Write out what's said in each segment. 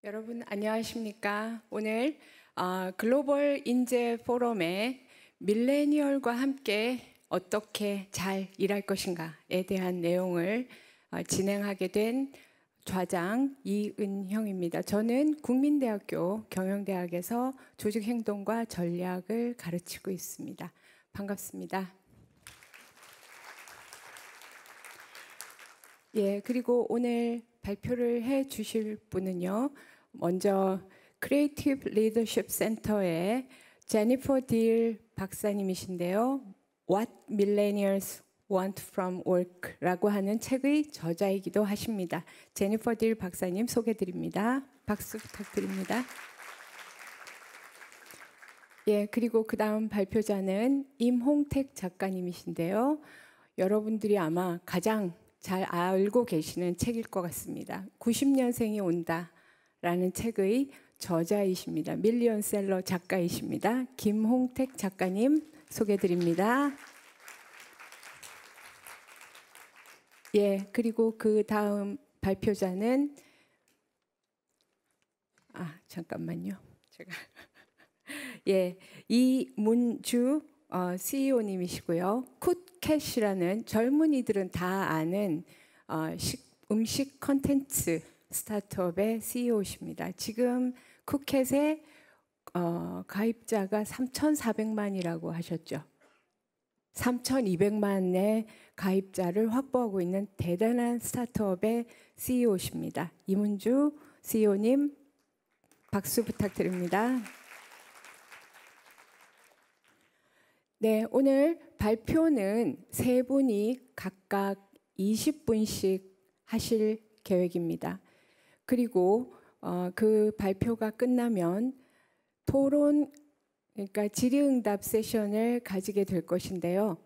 여러분 안녕하십니까? 오늘 글로벌 인재 포럼에 밀레니얼과 함께 어떻게 잘 일할 것인가에 대한 내용을 진행하게 된 좌장 이은형입니다. 저는 국민대학교 경영대학에서 조직행동과 전략을 가르치고 있습니다. 반갑습니다. 예, 그리고 오늘 발표를 해 주실 분은요. 먼저 크리에이티브 리더십 센터의 제니퍼 딜 박사님이신데요. What Millennials Want from Work라고 하는 책의 저자이기도 하십니다. 제니퍼 딜 박사님 소개드립니다. 박수 부탁드립니다. 예, 그리고 그 다음 발표자는 임홍택 작가님이신데요. 여러분들이 아마 가장 잘 알고 계시는 책일 것 같습니다. 90년생이 온다라는 책의 저자이십니다. 밀리언셀러 작가이십니다. 김홍택 작가님 소개드립니다. 예, 그리고 그 다음 발표자는 잠깐만요. 제가 예, 이문주 CEO님이시고요. 굿캣이라는 젊은이들은 다 아는 음식 컨텐츠 스타트업의 CEO십니다. 지금 굿캣의 가입자가 3,400만이라고 하셨죠. 3,200만의 가입자를 확보하고 있는 대단한 스타트업의 CEO십니다. 이문주 CEO님 박수 부탁드립니다. 네, 오늘 발표는 세 분이 각각 20분씩 하실 계획입니다. 그리고 그 발표가 끝나면 토론, 그러니까 질의응답 세션을 가지게 될 것인데요.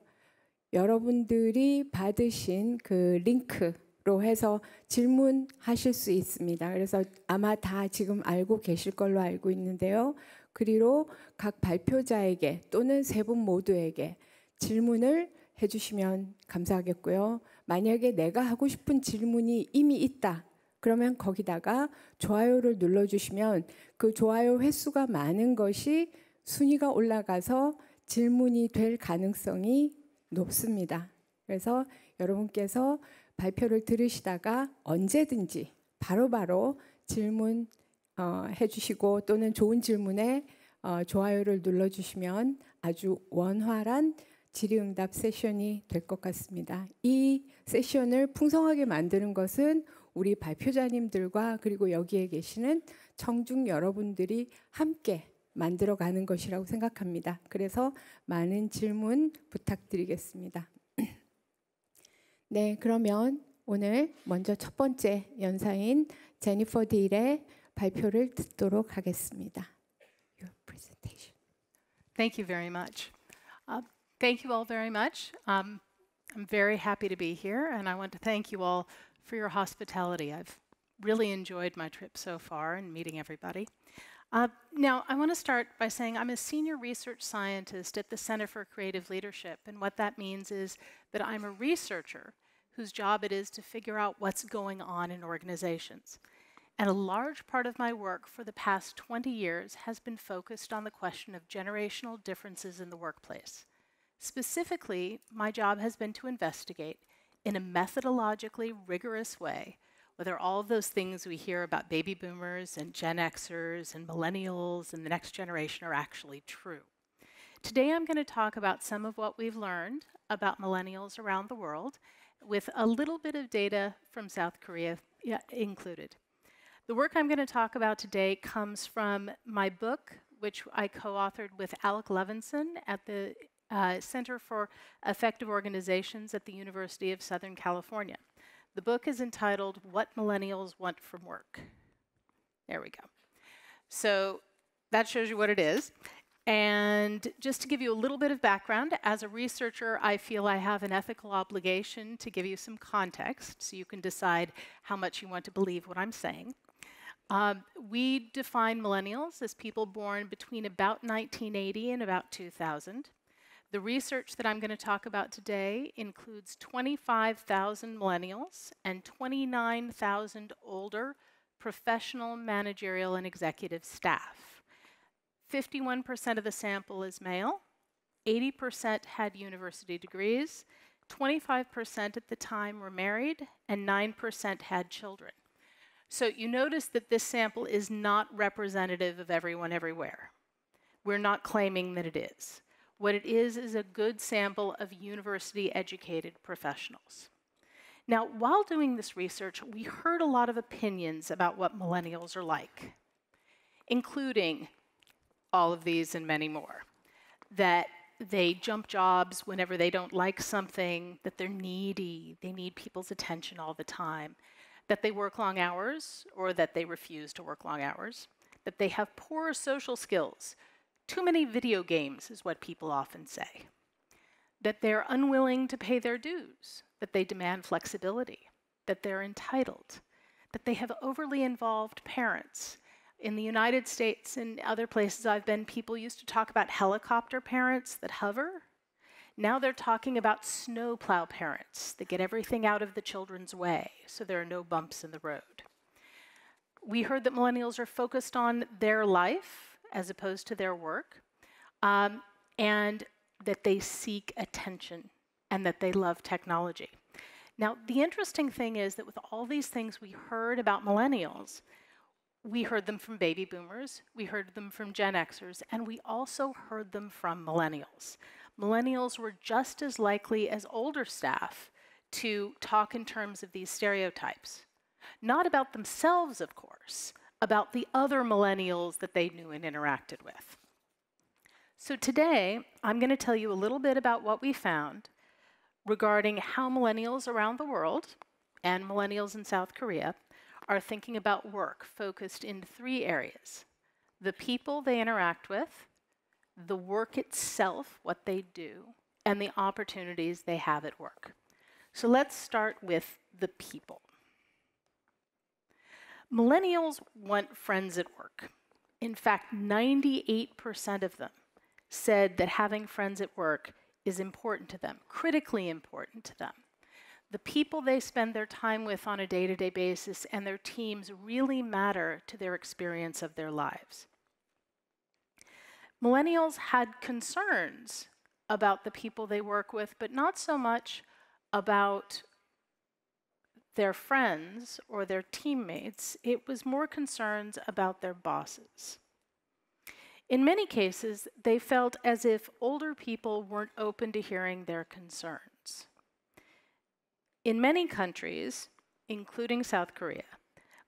여러분들이 받으신 그 링크로 해서 질문하실 수 있습니다. 그래서 아마 다 지금 알고 계실 걸로 알고 있는데요. 그리고 각 발표자에게 또는 세 분 모두에게 질문을 해주시면 감사하겠고요. 만약에 내가 하고 싶은 질문이 이미 있다. 그러면 거기다가 좋아요를 눌러주시면 그 좋아요 횟수가 많은 것이 순위가 올라가서 질문이 될 가능성이 높습니다. 그래서 여러분께서 발표를 들으시다가 언제든지 바로바로 질문 해주시고 또는 좋은 질문에 좋아요를 눌러주시면 아주 원활한 질의응답 세션이 될 것 같습니다. 이 세션을 풍성하게 만드는 것은 우리 발표자님들과 그리고 여기에 계시는 청중 여러분들이 함께 만들어가는 것이라고 생각합니다. 그래서 많은 질문 부탁드리겠습니다. 네, 그러면 오늘 먼저 첫 번째 연사인 제니퍼 딜의 발표를 듣도록 하겠습니다. Your presentation. Thank you very much. Thank you all very much. I'm very happy to be here, and I want to thank you all for your hospitality. I've really enjoyed my trip so far and meeting everybody. Now, I want to start by saying I'm a senior research scientist at the Center for Creative Leadership, and what that means is that I'm a researcher whose job it is to figure out what's going on in organizations. And a large part of my work for the past 20 years has been focused on the question of generational differences in the workplace. Specifically, my job has been to investigate in a methodologically rigorous way whether all of those things we hear about baby boomers and Gen Xers and millennials and the next generation are actually true. Today I'm going to talk about some of what we've learned about millennials around the world with a little bit of data from South Korea included. The work I'm going to talk about today comes from my book, which I co-authored with Alec Levinson at the Center for Effective Organizations at the University of Southern California. The book is entitled What Millennials Want from Work. There we go. So that shows you what it is. And just to give you a little bit of background, as a researcher, I feel I have an ethical obligation to give you some context so you can decide how much you want to believe what I'm saying. We define millennials as people born between about 1980 and about 2000. The research that I'm going to talk about today includes 25,000 millennials and 29,000 older professional, managerial, and executive staff. 51% of the sample is male, 80% had university degrees, 25% at the time were married, and 9% had children. So you notice that this sample is not representative of everyone everywhere. We're not claiming that it is. What it is a good sample of university-educated professionals. Now, while doing this research, we heard a lot of opinions about what millennials are like, including all of these and many more. That they jump jobs whenever they don't like something, that they're needy, they need people's attention all the time, that they work long hours or that they refuse to work long hours, that they have poor social skills. Too many video games is what people often say. That they're unwilling to pay their dues, that they demand flexibility, that they're entitled, that they have overly involved parents. In the United States and other places I've been, people used to talk about helicopter parents that hover. Now they're talking about snowplow parents that get everything out of the children's way so there are no bumps in the road. We heard that millennials are focused on their life as opposed to their work, and that they seek attention and that they love technology. Now, the interesting thing is that with all these things we heard about millennials, we heard them from baby boomers, we heard them from Gen Xers, and we also heard them from millennials. Millennials were just as likely as older staff to talk in terms of these stereotypes. Not about themselves, of course, about the other millennials that they knew and interacted with. So today, I'm going to tell you a little bit about what we found regarding how millennials around the world and millennials in South Korea are thinking about work focused in 3 areas: the people they interact with, the work itself, what they do, and the opportunities they have at work. So let's start with the people. Millennials want friends at work. In fact, 98% of them said that having friends at work is important to them, critically important to them. The people they spend their time with on a day-to-day basis and their teams really matter to their experience of their lives. Millennials had concerns about the people they work with, but not so much about their friends or their teammates. It was more concerns about their bosses. In many cases, they felt as if older people weren't open to hearing their concerns. In many countries, including South Korea,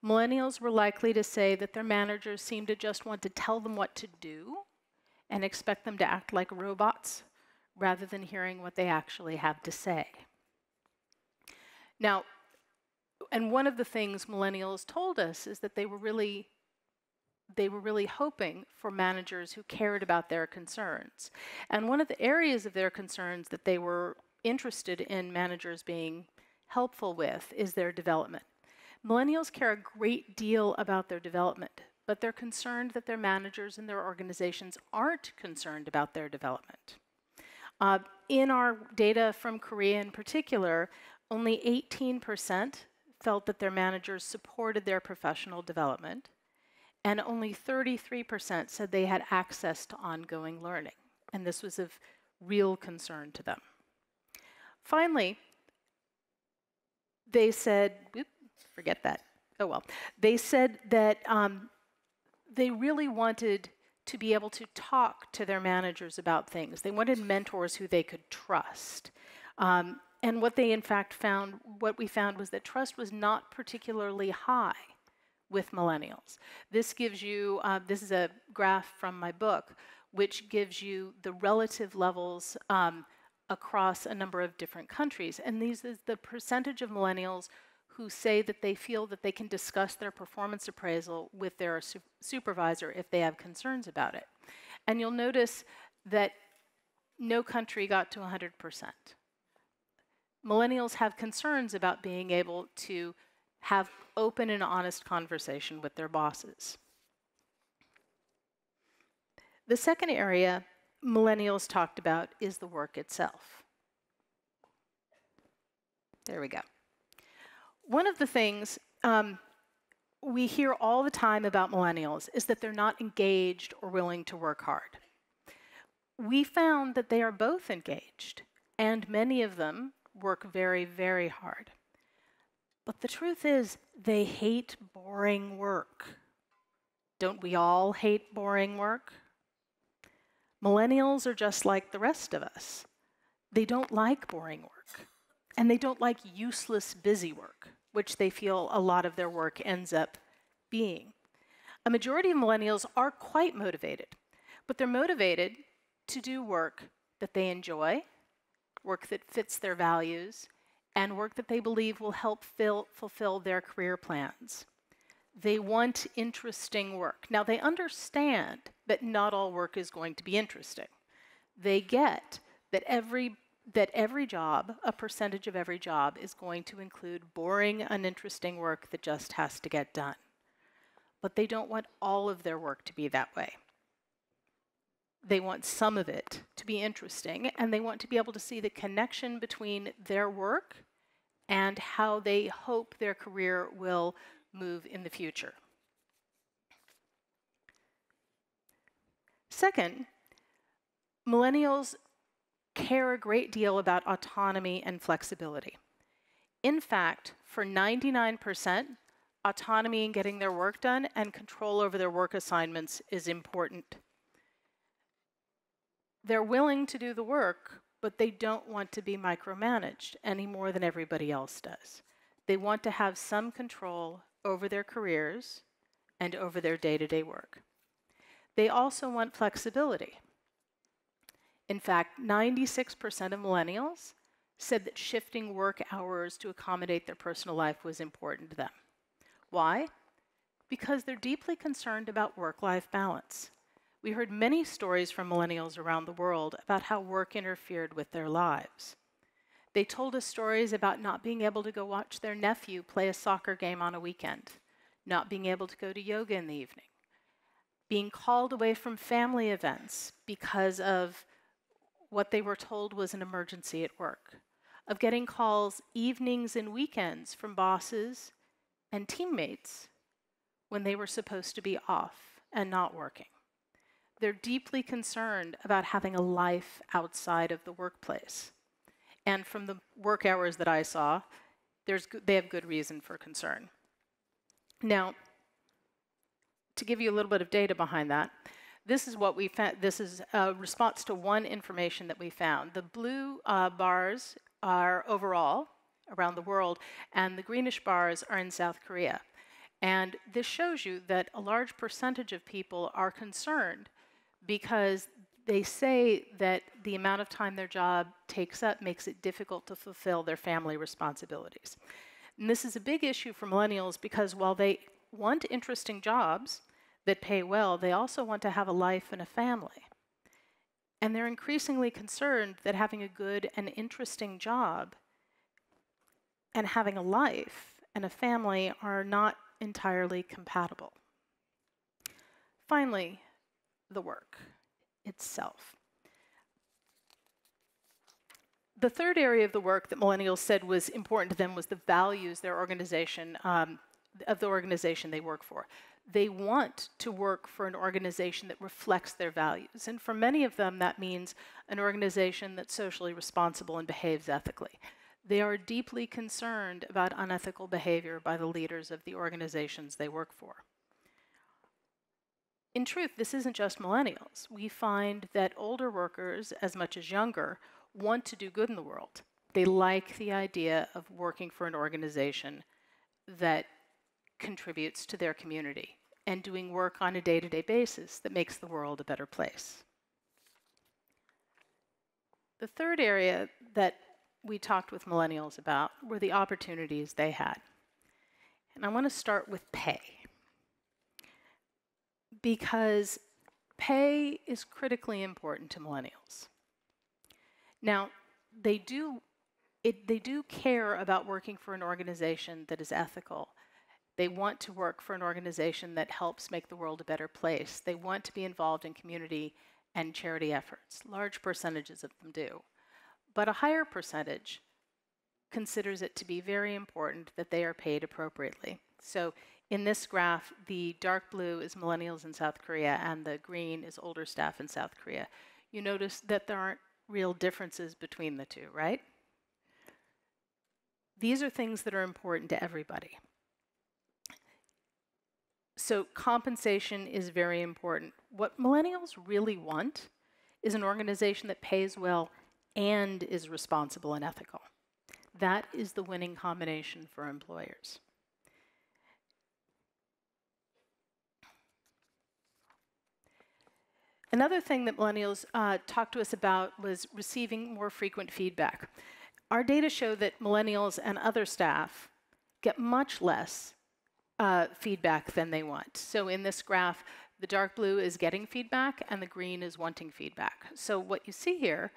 millennials were likely to say that their managers seemed to just want to tell them what to do and expect them to act like robots rather than hearing what they actually have to say. Now, and one of the things millennials told us is that they were really hoping for managers who cared about their concerns. And one of the areas of their concerns that they were interested in managers being helpful with is their development. Millennials care a great deal about their development, but they're concerned that their managers and their organizations aren't concerned about their development. In our data from Korea in particular, only 18% felt that their managers supported their professional development, and only 33% said they had access to ongoing learning, and this was of real concern to them. Finally, they said, forget that, oh well. They said that they really wanted to be able to talk to their managers about things. They wanted mentors who they could trust. And what they in fact found, what we found was that trust was not particularly high with millennials. This gives you, this is a graph from my book, which gives you the relative levels across a number of different countries. And these is the percentage of millennials who say that they feel that they can discuss their performance appraisal with their supervisor if they have concerns about it. And you'll notice that no country got to 100%. Millennials have concerns about being able to have open and honest conversation with their bosses. The second area millennials talked about is the work itself. There we go. One of the things we hear all the time about millennials is that they're not engaged or willing to work hard. We found that they are both engaged, and many of them work very, very hard. But the truth is, they hate boring work. Don't we all hate boring work? Millennials are just like the rest of us. They don't like boring work, and they don't like useless busy work, which they feel a lot of their work ends up being. A majority of millennials are quite motivated, but they're motivated to do work that they enjoy, work that fits their values, and work that they believe will help fulfill their career plans. They want interesting work. Now, they understand that not all work is going to be interesting. They get that every job, a percentage of every job, is going to include boring, uninteresting work that just has to get done. But they don't want all of their work to be that way. They want some of it to be interesting, and they want to be able to see the connection between their work and how they hope their career will move in the future. Second, millennials care a great deal about autonomy and flexibility. In fact, for 99%, autonomy in getting their work done and control over their work assignments is important. They're willing to do the work, but they don't want to be micromanaged any more than everybody else does. They want to have some control over their careers and over their day-to-day work. They also want flexibility. In fact, 96% of millennials said that shifting work hours to accommodate their personal life was important to them. Why? Because they're deeply concerned about work-life balance. We heard many stories from millennials around the world about how work interfered with their lives. They told us stories about not being able to go watch their nephew play a soccer game on a weekend, not being able to go to yoga in the evening, being called away from family events because of what they were told was an emergency at work, of getting calls evenings and weekends from bosses and teammates when they were supposed to be off and not working. They're deeply concerned about having a life outside of the workplace. And from the work hours that I saw, they have good reason for concern. Now, to give you a little bit of data behind that, this is what we found. This is a response to one information that we found. The blue bars are overall around the world, and the greenish bars are in South Korea. And this shows you that a large percentage of people are concerned because they say that the amount of time their job takes up makes it difficult to fulfill their family responsibilities. And this is a big issue for millennials because while they want interesting jobs that pay well, they also want to have a life and a family. And they're increasingly concerned that having a good and interesting job and having a life and a family are not entirely compatible. Finally, the work itself. The third area of the work that millennials said was important to them was the values their organization, of the organization they work for. They want to work for an organization that reflects their values. And for many of them, that means an organization that's socially responsible and behaves ethically. They are deeply concerned about unethical behavior by the leaders of the organizations they work for. In truth, this isn't just millennials. We find that older workers, as much as younger, want to do good in the world. They like the idea of working for an organization that contributes to their community and doing work on a day-to-day basis that makes the world a better place. The third area that we talked with millennials about were the opportunities they had. And I want to start with pay, because pay is critically important to millennials. Now, they do care about working for an organization that is ethical. They want to work for an organization that helps make the world a better place. They want to be involved in community and charity efforts. Large percentages of them do. But a higher percentage considers it to be very important that they are paid appropriately. So In this graph, the dark blue is millennials in South Korea, and the green is older staff in South Korea. You notice that there aren't real differences between the two, right? These are things that are important to everybody. So compensation is very important. What millennials really want is an organization that pays well and is responsible and ethical. That is the winning combination for employers. Another thing that millennials talked to us about was receiving more frequent feedback. Our data show that millennials and other staff get much less feedback than they want. So in this graph, the dark blue is getting feedback and the green is wanting feedback. So what you see here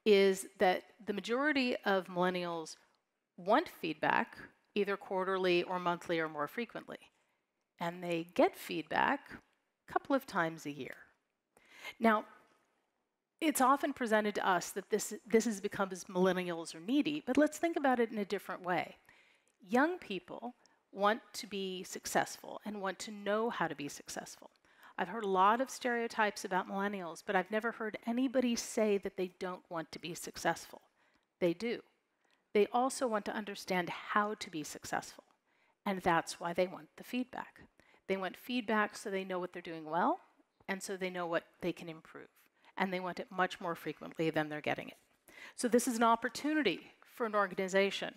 is that the majority of millennials want feedback either quarterly or monthly or more frequently. And they get feedback a couple of times a year. Now, it's often presented to us that this has become as millennials are needy, but let's think about it in a different way. Young people want to be successful and want to know how to be successful. I've heard a lot of stereotypes about millennials, but I've never heard anybody say that they don't want to be successful. They do. They also want to understand how to be successful, and that's why they want the feedback. They want feedback so they know what they're doing well, and so they know what they can improve. And they want it much more frequently than they're getting it. So this is an opportunity for an organization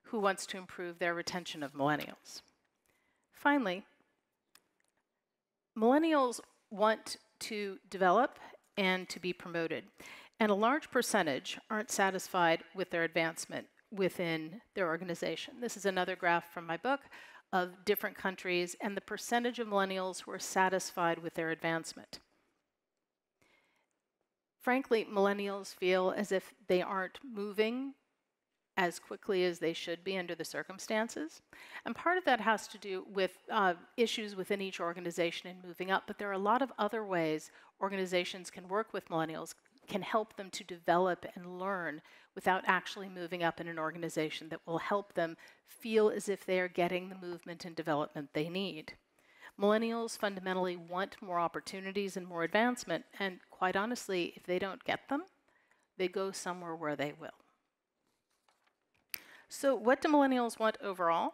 who wants to improve their retention of millennials. Finally, millennials want to develop and to be promoted. And a large percentage aren't satisfied with their advancement within their organization. This is another graph from my book of different countries and the percentage of millennials who are satisfied with their advancement. Frankly, millennials feel as if they aren't moving as quickly as they should be under the circumstances. And part of that has to do with issues within each organization in moving up, but there are a lot of other ways organizations can work with millennials, can help them to develop and learn without actually moving up in an organization that will help them feel as if they are getting the movement and development they need. Millennials fundamentally want more opportunities and more advancement, and quite honestly, if they don't get them, they go somewhere where they will. So what do millennials want overall?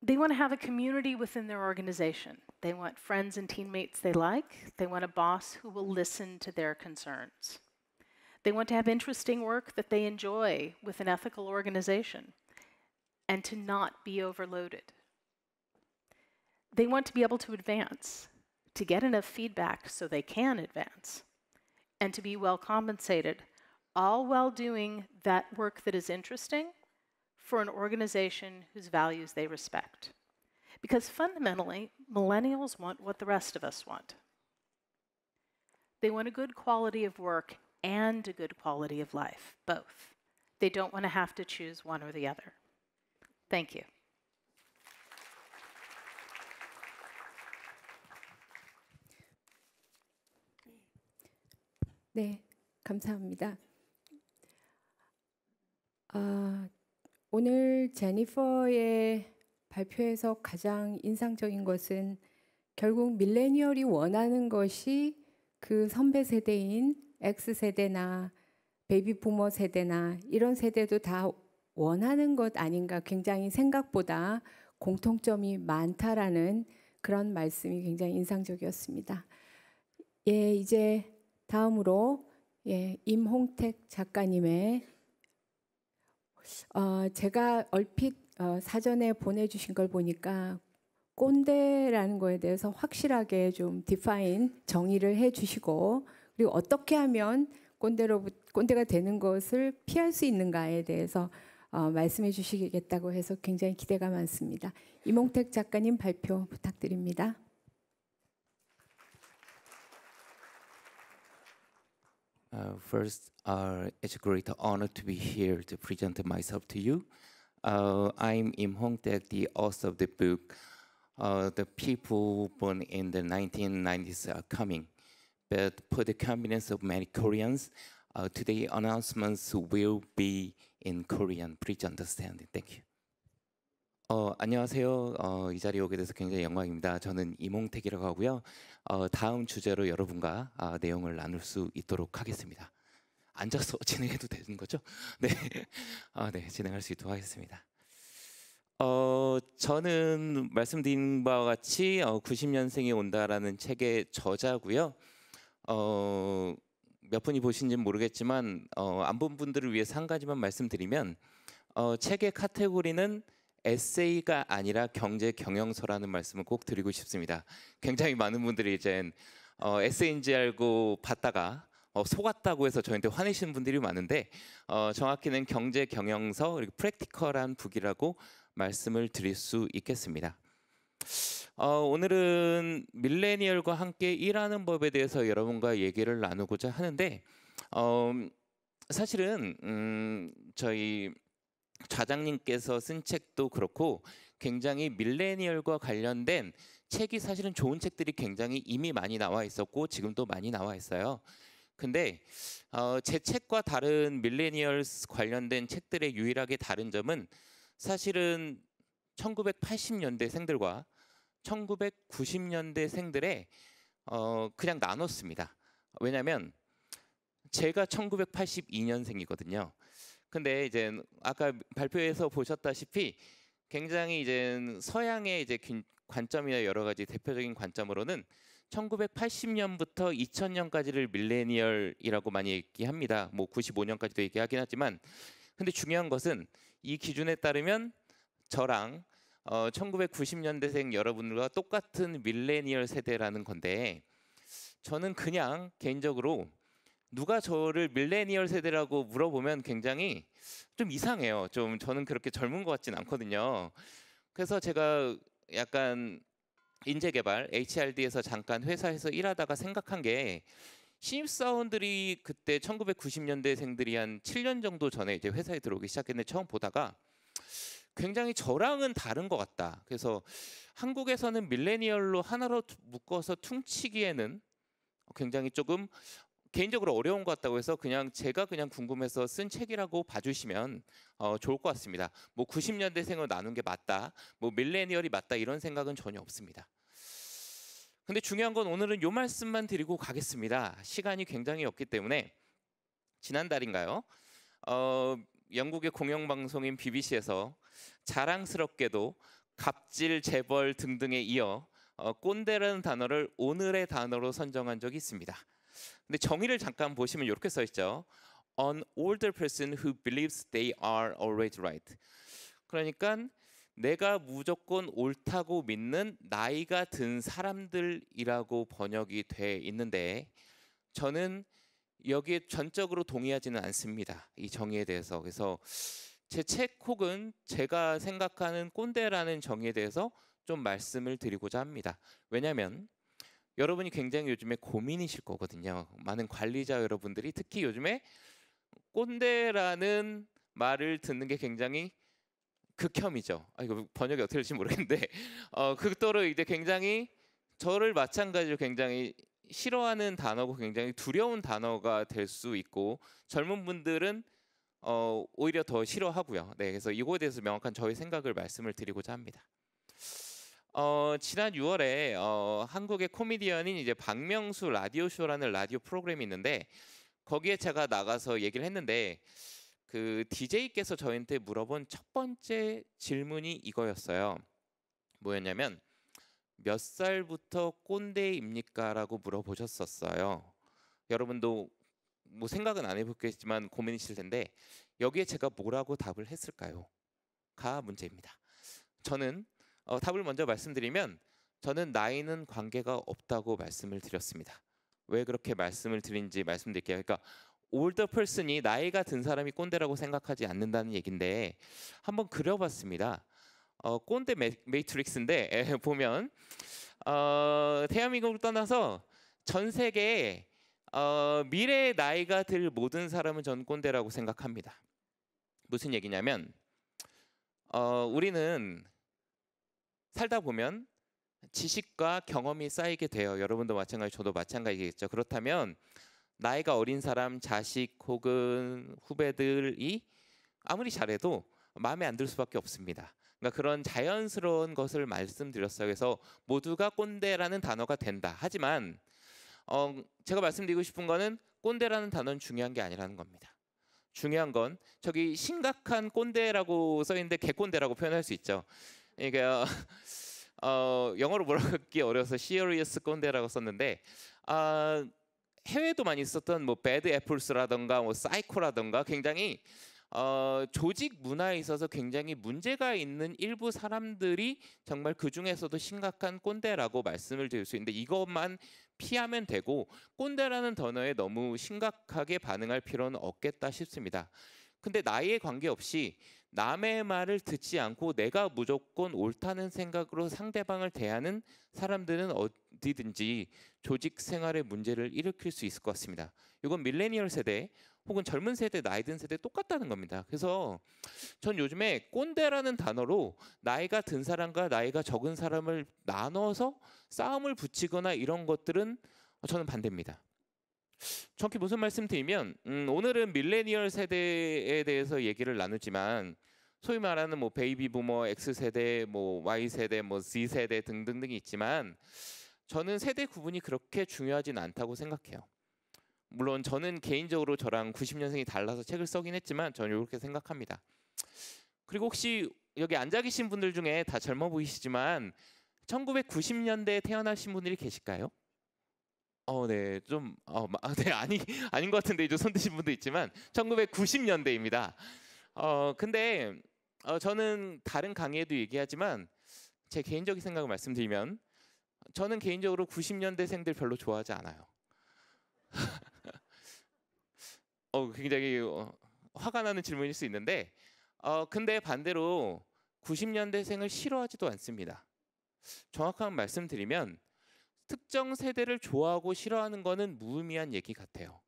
They want to have a community within their organization. They want friends and teammates they like. They want a boss who will listen to their concerns. They want to have interesting work that they enjoy with an ethical organization and to not be overloaded. They want to be able to advance, to get enough feedback so they can advance, and to be well compensated, all while doing that work that is interesting for an organization whose values they respect. Because fundamentally, millennials want what the rest of us want. They want a good quality of work and a good quality of life, both. They don't want to have to choose one or the other. Thank you. 네, 감사합니다. 오늘 제니퍼의 발표에서 가장 인상적인 것은 결국 밀레니얼이 원하는 것이 그 선배 세대인 X세대나 베이비 부머 세대나 이런 세대도 다 원하는 것 아닌가, 굉장히 생각보다 공통점이 많다라는 그런 말씀이 굉장히 인상적이었습니다. 예, 이제 다음으로 임홍택 작가님의 제가 얼핏 사전에 보내주신 걸 보니까 꼰대라는 거에 대해서 확실하게 좀 디파인 정의를 해주시고, 그리고 어떻게 하면 꼰대가 되는 것을 피할 수 있는가에 대해서 말씀해 주시겠다고 해서 굉장히 기대가 많습니다. 임홍택 작가님 발표 부탁드립니다. First, it's a great honor to be here to present myself to you. I'm Im Hong-taek, the author of the book. The people born in the 1990s are coming. But for the convenience of many Koreans, today's announcements will be in Korean. Please understand it. Thank you. 안녕하세요. 이 자리에 오게 돼서 굉장히 영광입니다. 저는 이몽택이라고 하고요. 다음 주제로 여러분과 내용을 나눌 수 있도록 하겠습니다. 앉아서 진행해도 되는 거죠? 네, 네, 진행할 수 있도록 하겠습니다. 저는 말씀드린 바와 같이 90년생이 온다라는 책의 저자고요. 몇 분이 보신지는 모르겠지만 안 본 분들을 위해서 한 가지만 말씀드리면 책의 카테고리는 에세이가 아니라 경제 경영서라는 말씀을 꼭 드리고 싶습니다. 굉장히 많은 분들이 이제 에세이인지 알고 봤다가 속았다고 해서 저한테 화내시는 분들이 많은데 정확히는 경제 경영서 그리고 프랙티컬한 북이라고 말씀을 드릴 수 있겠습니다. 오늘은 밀레니얼과 함께 일하는 법에 대해서 여러분과 얘기를 나누고자 하는데 사실은 저희 좌장님께서 쓴 책도 그렇고 굉장히 밀레니얼과 관련된 책이 사실은 좋은 책들이 굉장히 이미 많이 나와 있었고 지금도 많이 나와 있어요. 근데 제 책과 다른 밀레니얼 관련된 책들의 유일하게 다른 점은 사실은 1980년대생들과 1990년대생들의 그냥 나눴습니다. 왜냐하면 제가 1982년생이거든요. 근데 이제 아까 발표에서 보셨다시피 굉장히 이제 서양의 이제 관점이나 여러 가지 대표적인 관점으로는 1980년부터 2000년까지를 밀레니얼이라고 많이 얘기합니다. 뭐 95년까지도 얘기하긴 하지만 근데 중요한 것은 이 기준에 따르면 저랑 1990년대생 여러분들과 똑같은 밀레니얼 세대라는 건데 저는 그냥 개인적으로 누가 저를 밀레니얼 세대라고 물어보면 굉장히 좀 이상해요. 좀 저는 그렇게 젊은 것 같진 않거든요. 그래서 제가 약간 인재개발 HRD에서 잠깐 회사에서 일하다가 생각한 게 신입사원들이 그때 1990년대생들이 한 7년 정도 전에 이제 회사에 들어오기 시작했는데 처음 보다가 굉장히 저랑은 다른 것 같다. 그래서 한국에서는 밀레니얼로 하나로 묶어서 퉁치기에는 굉장히 조금 개인적으로 어려운 것 같다고 해서 그냥 제가 그냥 궁금해서 쓴 책이라고 봐주시면 좋을 것 같습니다. 뭐 90년대생을 나눈 게 맞다, 뭐 밀레니얼이 맞다 이런 생각은 전혀 없습니다. 근데 중요한 건 오늘은 요 말씀만 드리고 가겠습니다. 시간이 굉장히 없기 때문에 지난달인가요? 영국의 공영방송인 BBC에서 자랑스럽게도 갑질, 재벌 등등에 이어 꼰대라는 단어를 오늘의 단어로 선정한 적이 있습니다. 근데 정의를 잠깐 보시면 이렇게 써 있죠. An older person who believes they are always right. 그러니까 내가 무조건 옳다고 믿는 나이가 든 사람들이라고 번역이 돼 있는데 저는 여기에 전적으로 동의하지는 않습니다. 이 정의에 대해서. 그래서 제 책 혹은 제가 생각하는 꼰대라는 정의에 대해서 좀 말씀을 드리고자 합니다. 왜냐하면 여러분이 굉장히 요즘에 고민이실 거거든요. 많은 관리자 여러분들이 특히 요즘에 꼰대라는 말을 듣는 게 굉장히 극혐이죠. 이거 번역이 어떻게 될지 모르겠는데 극도로 이제 굉장히 저를 마찬가지로 굉장히 싫어하는 단어고 굉장히 두려운 단어가 될 수 있고 젊은 분들은 오히려 더 싫어하고요. 네, 그래서 이거에 대해서 명확한 저의 생각을 말씀을 드리고자 합니다. 지난 6월에 한국의 코미디언인 이제 박명수 라디오 쇼라는 라디오 프로그램이 있는데 거기에 제가 나가서 얘기를 했는데 그 DJ께서 저한테 물어본 첫 번째 질문이 이거였어요. 뭐였냐면 몇 살부터 꼰대입니까? 라고 물어보셨었어요. 여러분도 뭐 생각은 안 해보겠지만 고민이실 텐데 여기에 제가 뭐라고 답을 했을까요? 가 문제입니다. 저는 답을 먼저 말씀드리면 저는 나이는 관계가 없다고 말씀을 드렸습니다. 왜 그렇게 말씀을 드린지 말씀드릴게요. 그러니까 올더 person이 나이가 든 사람이 꼰대라고 생각하지 않는다는 얘긴데 한번 그려봤습니다. 꼰대 매트릭스인데 보면 대한민국을 떠나서 전 세계에 미래의 나이가 들 모든 사람은 전 꼰대라고 생각합니다. 무슨 얘기냐면 우리는 살다 보면 지식과 경험이 쌓이게 돼요. 여러분도 마찬가지, 저도 마찬가지겠죠. 그렇다면 나이가 어린 사람, 자식 혹은 후배들이 아무리 잘해도 마음에 안 들 수밖에 없습니다. 그러니까 그런 자연스러운 것을 말씀드렸어요. 그래서 모두가 꼰대라는 단어가 된다. 하지만 제가 말씀드리고 싶은 거는 꼰대라는 단어는 중요한 게 아니라는 겁니다. 중요한 건 저기 심각한 꼰대라고 써 있는데 개꼰대라고 표현할 수 있죠. 그러니까 영어로 뭐라고 하기 어려워서 serious 꼰대라고 썼는데 해외도 많이 썼던 뭐 bad apples라던가 뭐 psycho라던가 굉장히 조직 문화에 있어서 굉장히 문제가 있는 일부 사람들이 정말 그 중에서도 심각한 꼰대라고 말씀을 드릴 수 있는데 이것만 피하면 되고 꼰대라는 단어에 너무 심각하게 반응할 필요는 없겠다 싶습니다. 근데 나이에 관계없이 남의 말을 듣지 않고 내가 무조건 옳다는 생각으로 상대방을 대하는 사람들은 어디든지 조직 생활의 문제를 일으킬 수 있을 것 같습니다. 이건 밀레니얼 세대 혹은 젊은 세대, 나이 든 세대 똑같다는 겁니다. 그래서 전 요즘에 꼰대라는 단어로 나이가 든 사람과 나이가 적은 사람을 나눠서 싸움을 붙이거나 이런 것들은 저는 반대입니다. 정확히 무슨 말씀 드리면 오늘은 밀레니얼 세대에 대해서 얘기를 나누지만 소위 말하는 뭐 베이비 부머, X 세대, 뭐 Y 세대, 뭐 Z 세대 등등등이 있지만 저는 세대 구분이 그렇게 중요하진 않다고 생각해요. 물론 저는 개인적으로 저랑 90년생이 달라서 책을 쓰긴 했지만 저는 이렇게 생각합니다. 그리고 혹시 여기 앉아 계신 분들 중에 다 젊어 보이시지만 1990년대에 태어나신 분들이 계실까요? 네, 좀 네, 아닌 것 같은데 이제 손 드신 분도 있지만 1990년대입니다. 근데 저는 다른 강의에도 얘기하지만 제 개인적인 생각을 말씀드리면 저는 개인적으로 90년대생들 별로 좋아하지 않아요. 굉장히 화가 나는 질문일 수 있는데 근데 반대로 90년대생을 싫어하지도 않습니다. 정확한 말씀드리면 특정 세대를 좋아하고 싫어하는 거는 무의미한 얘기 같아요.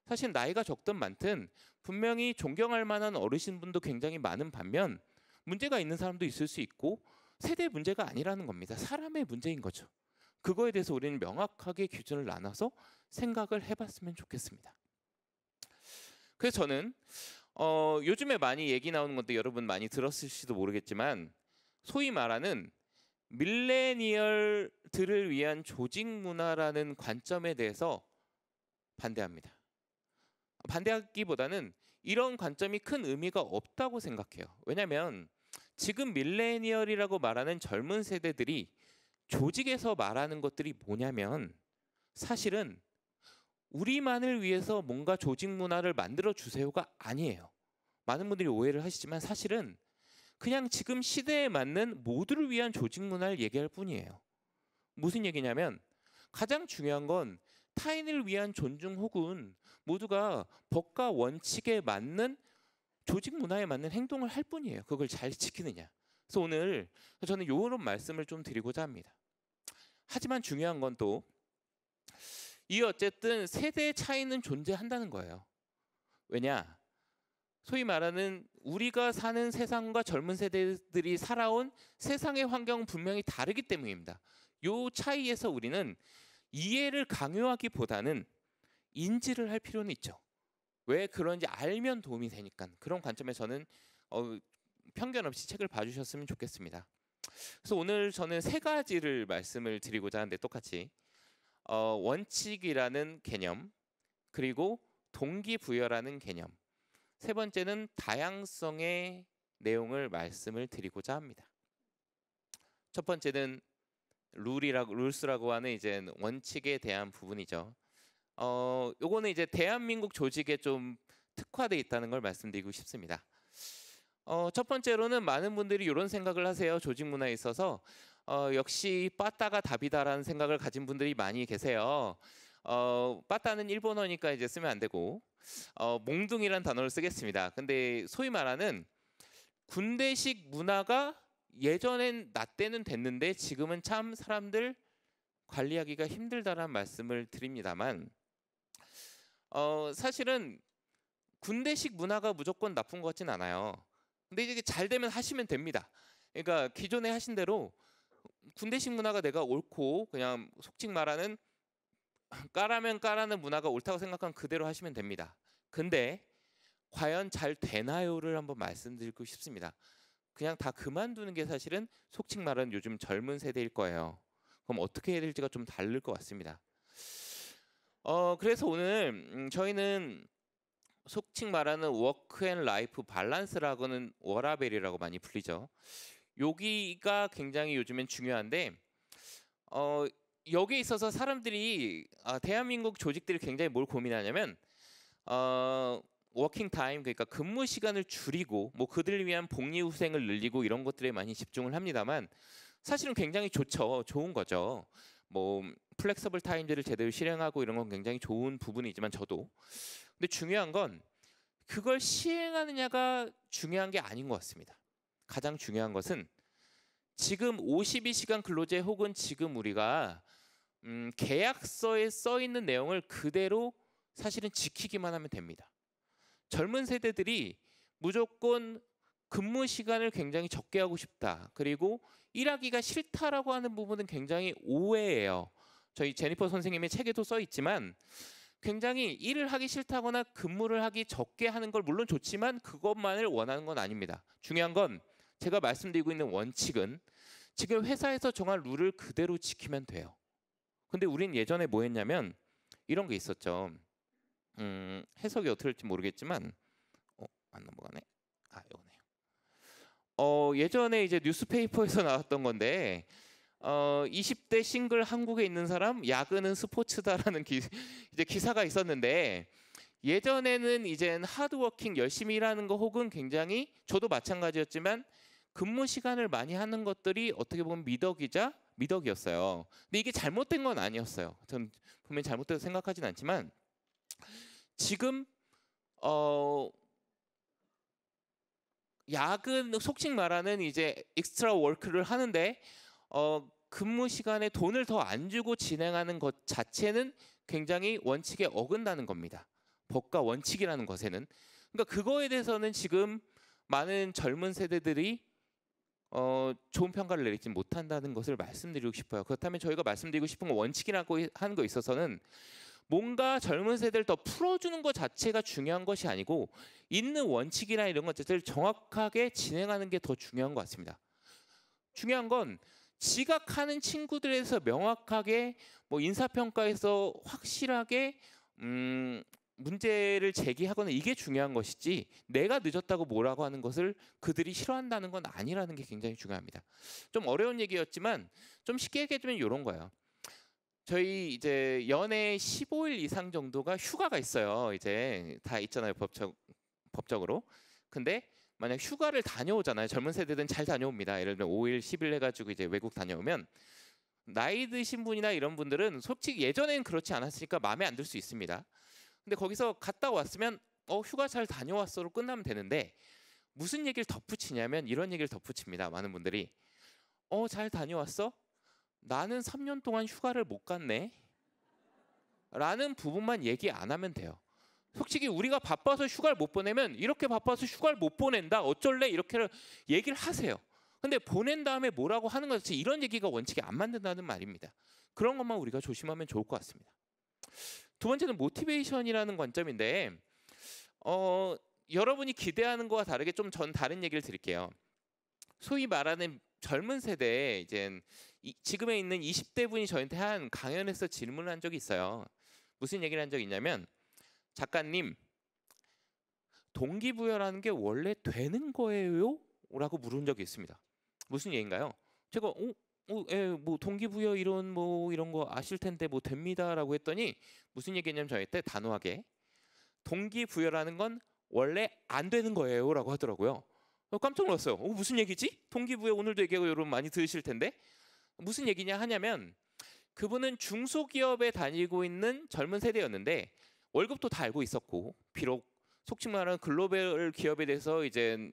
사실 나이가 적든 많든 분명히 존경할 만한 어르신분도 굉장히 많은 반면 문제가 있는 사람도 있을 수 있고 세대 문제가 아니라는 겁니다. 사람의 문제인 거죠. 그거에 대해서 우리는 명확하게 기준을 나눠서 생각을 해봤으면 좋겠습니다. 그래서 저는 요즘에 많이 얘기 나오는 건데 여러분 많이 들었을지도 모르겠지만 소위 말하는 밀레니얼들을 위한 조직 문화라는 관점에 대해서 반대합니다. 반대하기보다는 이런 관점이 큰 의미가 없다고 생각해요. 왜냐하면 지금 밀레니얼이라고 말하는 젊은 세대들이 조직에서 말하는 것들이 뭐냐면 사실은 우리만을 위해서 뭔가 조직 문화를 만들어 주세요가 아니에요. 많은 분들이 오해를 하시지만 사실은 그냥 지금 시대에 맞는 모두를 위한 조직 문화를 얘기할 뿐이에요. 무슨 얘기냐면 가장 중요한 건 타인을 위한 존중 혹은 모두가 법과 원칙에 맞는 조직 문화에 맞는 행동을 할 뿐이에요. 그걸 잘 지키느냐. 그래서 오늘 저는 이런 말씀을 좀 드리고자 합니다. 하지만 중요한 건 또 이 어쨌든 세대 차이는 존재한다는 거예요. 왜냐? 소위 말하는 우리가 사는 세상과 젊은 세대들이 살아온 세상의 환경은 분명히 다르기 때문입니다. 이 차이에서 우리는 이해를 강요하기보다는 인지를 할 필요는 있죠. 왜 그런지 알면 도움이 되니까. 그런 관점에서 저는 편견 없이 책을 봐주셨으면 좋겠습니다. 그래서 오늘 저는 세 가지를 말씀을 드리고자 하는데 똑같이 원칙이라는 개념, 그리고 동기부여라는 개념, 세 번째는 다양성의 내용을 말씀을 드리고자 합니다. 첫 번째는 룰스라고 하는 이제 원칙에 대한 부분이죠. 요거는 이제 대한민국 조직에 좀 특화돼 있다는 걸 말씀드리고 싶습니다. 첫 번째로는 많은 분들이 이런 생각을 하세요. 조직 문화에 있어서 역시 빠따가 답이다라는 생각을 가진 분들이 많이 계세요. 빠따는 일본어니까 이제 쓰면 안 되고 몽둥이라는 단어를 쓰겠습니다. 근데 소위 말하는 군대식 문화가 예전엔 나 때는 됐는데 지금은 참 사람들 관리하기가 힘들다라는 말씀을 드립니다만 사실은 군대식 문화가 무조건 나쁜 것 같진 않아요. 근데 이게 잘 되면 하시면 됩니다. 그러니까 기존에 하신 대로 군대식 문화가 내가 옳고 그냥 속칭 말하는 까라면 까라는 문화가 옳다고 생각하면 그대로 하시면 됩니다. 근데 과연 잘 되나요를 한번 말씀드리고 싶습니다. 그냥 다 그만두는 게 사실은 속칭 말하는 요즘 젊은 세대일 거예요. 그럼 어떻게 해야 될지가 좀 다를 것 같습니다. 그래서 오늘 저희는 속칭 말하는 워크 앤 라이프 밸런스라고는 워라밸이라고 많이 불리죠. 여기가 굉장히 요즘엔 중요한데 여기에 있어서 사람들이 대한민국 조직들이 굉장히 뭘 고민하냐면 워킹 타임, 그러니까 근무 시간을 줄이고 뭐 그들을 위한 복리 후생을 늘리고 이런 것들에 많이 집중을 합니다만 사실은 굉장히 좋죠. 좋은 거죠. 뭐 플렉서블 타임들을 제대로 실행하고 이런 건 굉장히 좋은 부분이지만 저도 근데 중요한 건 그걸 시행하느냐가 중요한 게 아닌 것 같습니다. 가장 중요한 것은 지금 52시간 근로제 혹은 지금 우리가 계약서에 써 있는 내용을 그대로 사실은 지키기만 하면 됩니다. 젊은 세대들이 무조건 근무 시간을 굉장히 적게 하고 싶다. 그리고 일하기가 싫다라고 하는 부분은 굉장히 오해예요. 저희 제니퍼 선생님의 책에도 써 있지만 굉장히 일을 하기 싫다거나 근무를 하기 적게 하는 걸 물론 좋지만 그것만을 원하는 건 아닙니다. 중요한 건 제가 말씀드리고 있는 원칙은 지금 회사에서 정한 룰을 그대로 지키면 돼요. 근데 우린 예전에 뭐 했냐면 이런 게 있었죠. 해석이 어떻게 될지 모르겠지만 안 넘어가네. 이거네요. 예전에 이제 뉴스페이퍼에서 나왔던 건데 20대 싱글 한국에 있는 사람 야근은 스포츠다라는 이제 기사가 있었는데 예전에는 이젠 하드워킹 열심히 일하는 거 혹은 굉장히 저도 마찬가지였지만 근무 시간을 많이 하는 것들이 어떻게 보면 미덕이었어요. 근데 이게 잘못된 건 아니었어요. 전 분명히 잘못되다고 생각하진 않지만 지금 야근 속칭 말하는 이제 익스트라 워크를 하는데 근무 시간에 돈을 더 안 주고 진행하는 것 자체는 굉장히 원칙에 어긋나는 겁니다. 법과 원칙이라는 것에는. 그러니까 그거에 대해서는 지금 많은 젊은 세대들이 좋은 평가를 내리지 못한다는 것을 말씀드리고 싶어요. 그렇다면 저희가 말씀드리고 싶은 건 원칙이라고 하는 거 있어서는 뭔가 젊은 세대를 더 풀어주는 것 자체가 중요한 것이 아니고 있는 원칙이나 이런 것들을 정확하게 진행하는 게 더 중요한 것 같습니다. 중요한 건 지각하는 친구들에서 명확하게 뭐 인사평가에서 확실하게 문제를 제기하거나 이게 중요한 것이지 내가 늦었다고 뭐라고 하는 것을 그들이 싫어한다는 건 아니라는 게 굉장히 중요합니다. 좀 어려운 얘기였지만 좀 쉽게 얘기해주면 이런 거예요. 저희 이제 연애 15일 이상 정도가 휴가가 있어요. 이제 다 있잖아요, 법적으로. 근데 만약 휴가를 다녀오잖아요. 젊은 세대들은 잘 다녀옵니다. 예를 들면 5일, 10일 해가지고 이제 외국 다녀오면 나이 드신 분이나 이런 분들은 솔직히 예전에는 그렇지 않았으니까 마음에 안 들 수 있습니다. 근데 거기서 갔다 왔으면 휴가 잘 다녀왔어로 끝나면 되는데 무슨 얘기를 덧붙이냐면 이런 얘기를 덧붙입니다. 많은 분들이 잘 다녀왔어? 나는 3년 동안 휴가를 못 갔네 라는 부분만 얘기 안 하면 돼요. 솔직히 우리가 바빠서 휴가를 못 보내면 이렇게 바빠서 휴가를 못 보낸다 어쩔래 이렇게 얘기를 하세요. 근데 보낸 다음에 뭐라고 하는 것 자체 이런 얘기가 원칙에 안 맞는다는 말입니다. 그런 것만 우리가 조심하면 좋을 것 같습니다. 두 번째는 모티베이션이라는 관점인데 여러분이 기대하는 것과 다르게 좀 전 다른 얘기를 드릴게요. 소위 말하는 젊은 세대 이제 지금에 있는 20대 분이 저한테 한 강연에서 질문을 한 적이 있어요. 무슨 얘기를 한 적이 있냐면 작가님 동기부여라는 게 원래 되는 거예요? 라고 물은 적이 있습니다. 무슨 얘기인가요? 제가 뭐 동기부여 이런 거 아실 텐데 뭐 됩니다라고 했더니 무슨 얘기냐면 저한테 단호하게 동기부여라는 건 원래 안 되는 거예요라고 하더라고요. 깜짝 놀랐어요. 무슨 얘기지? 동기부여 오늘도 얘기하고 여러분 많이 들으실 텐데 무슨 얘기냐 하냐면 그분은 중소기업에 다니고 있는 젊은 세대였는데 월급도 다 알고 있었고 비록 속칭 말하는 글로벌 기업에 대해서 이제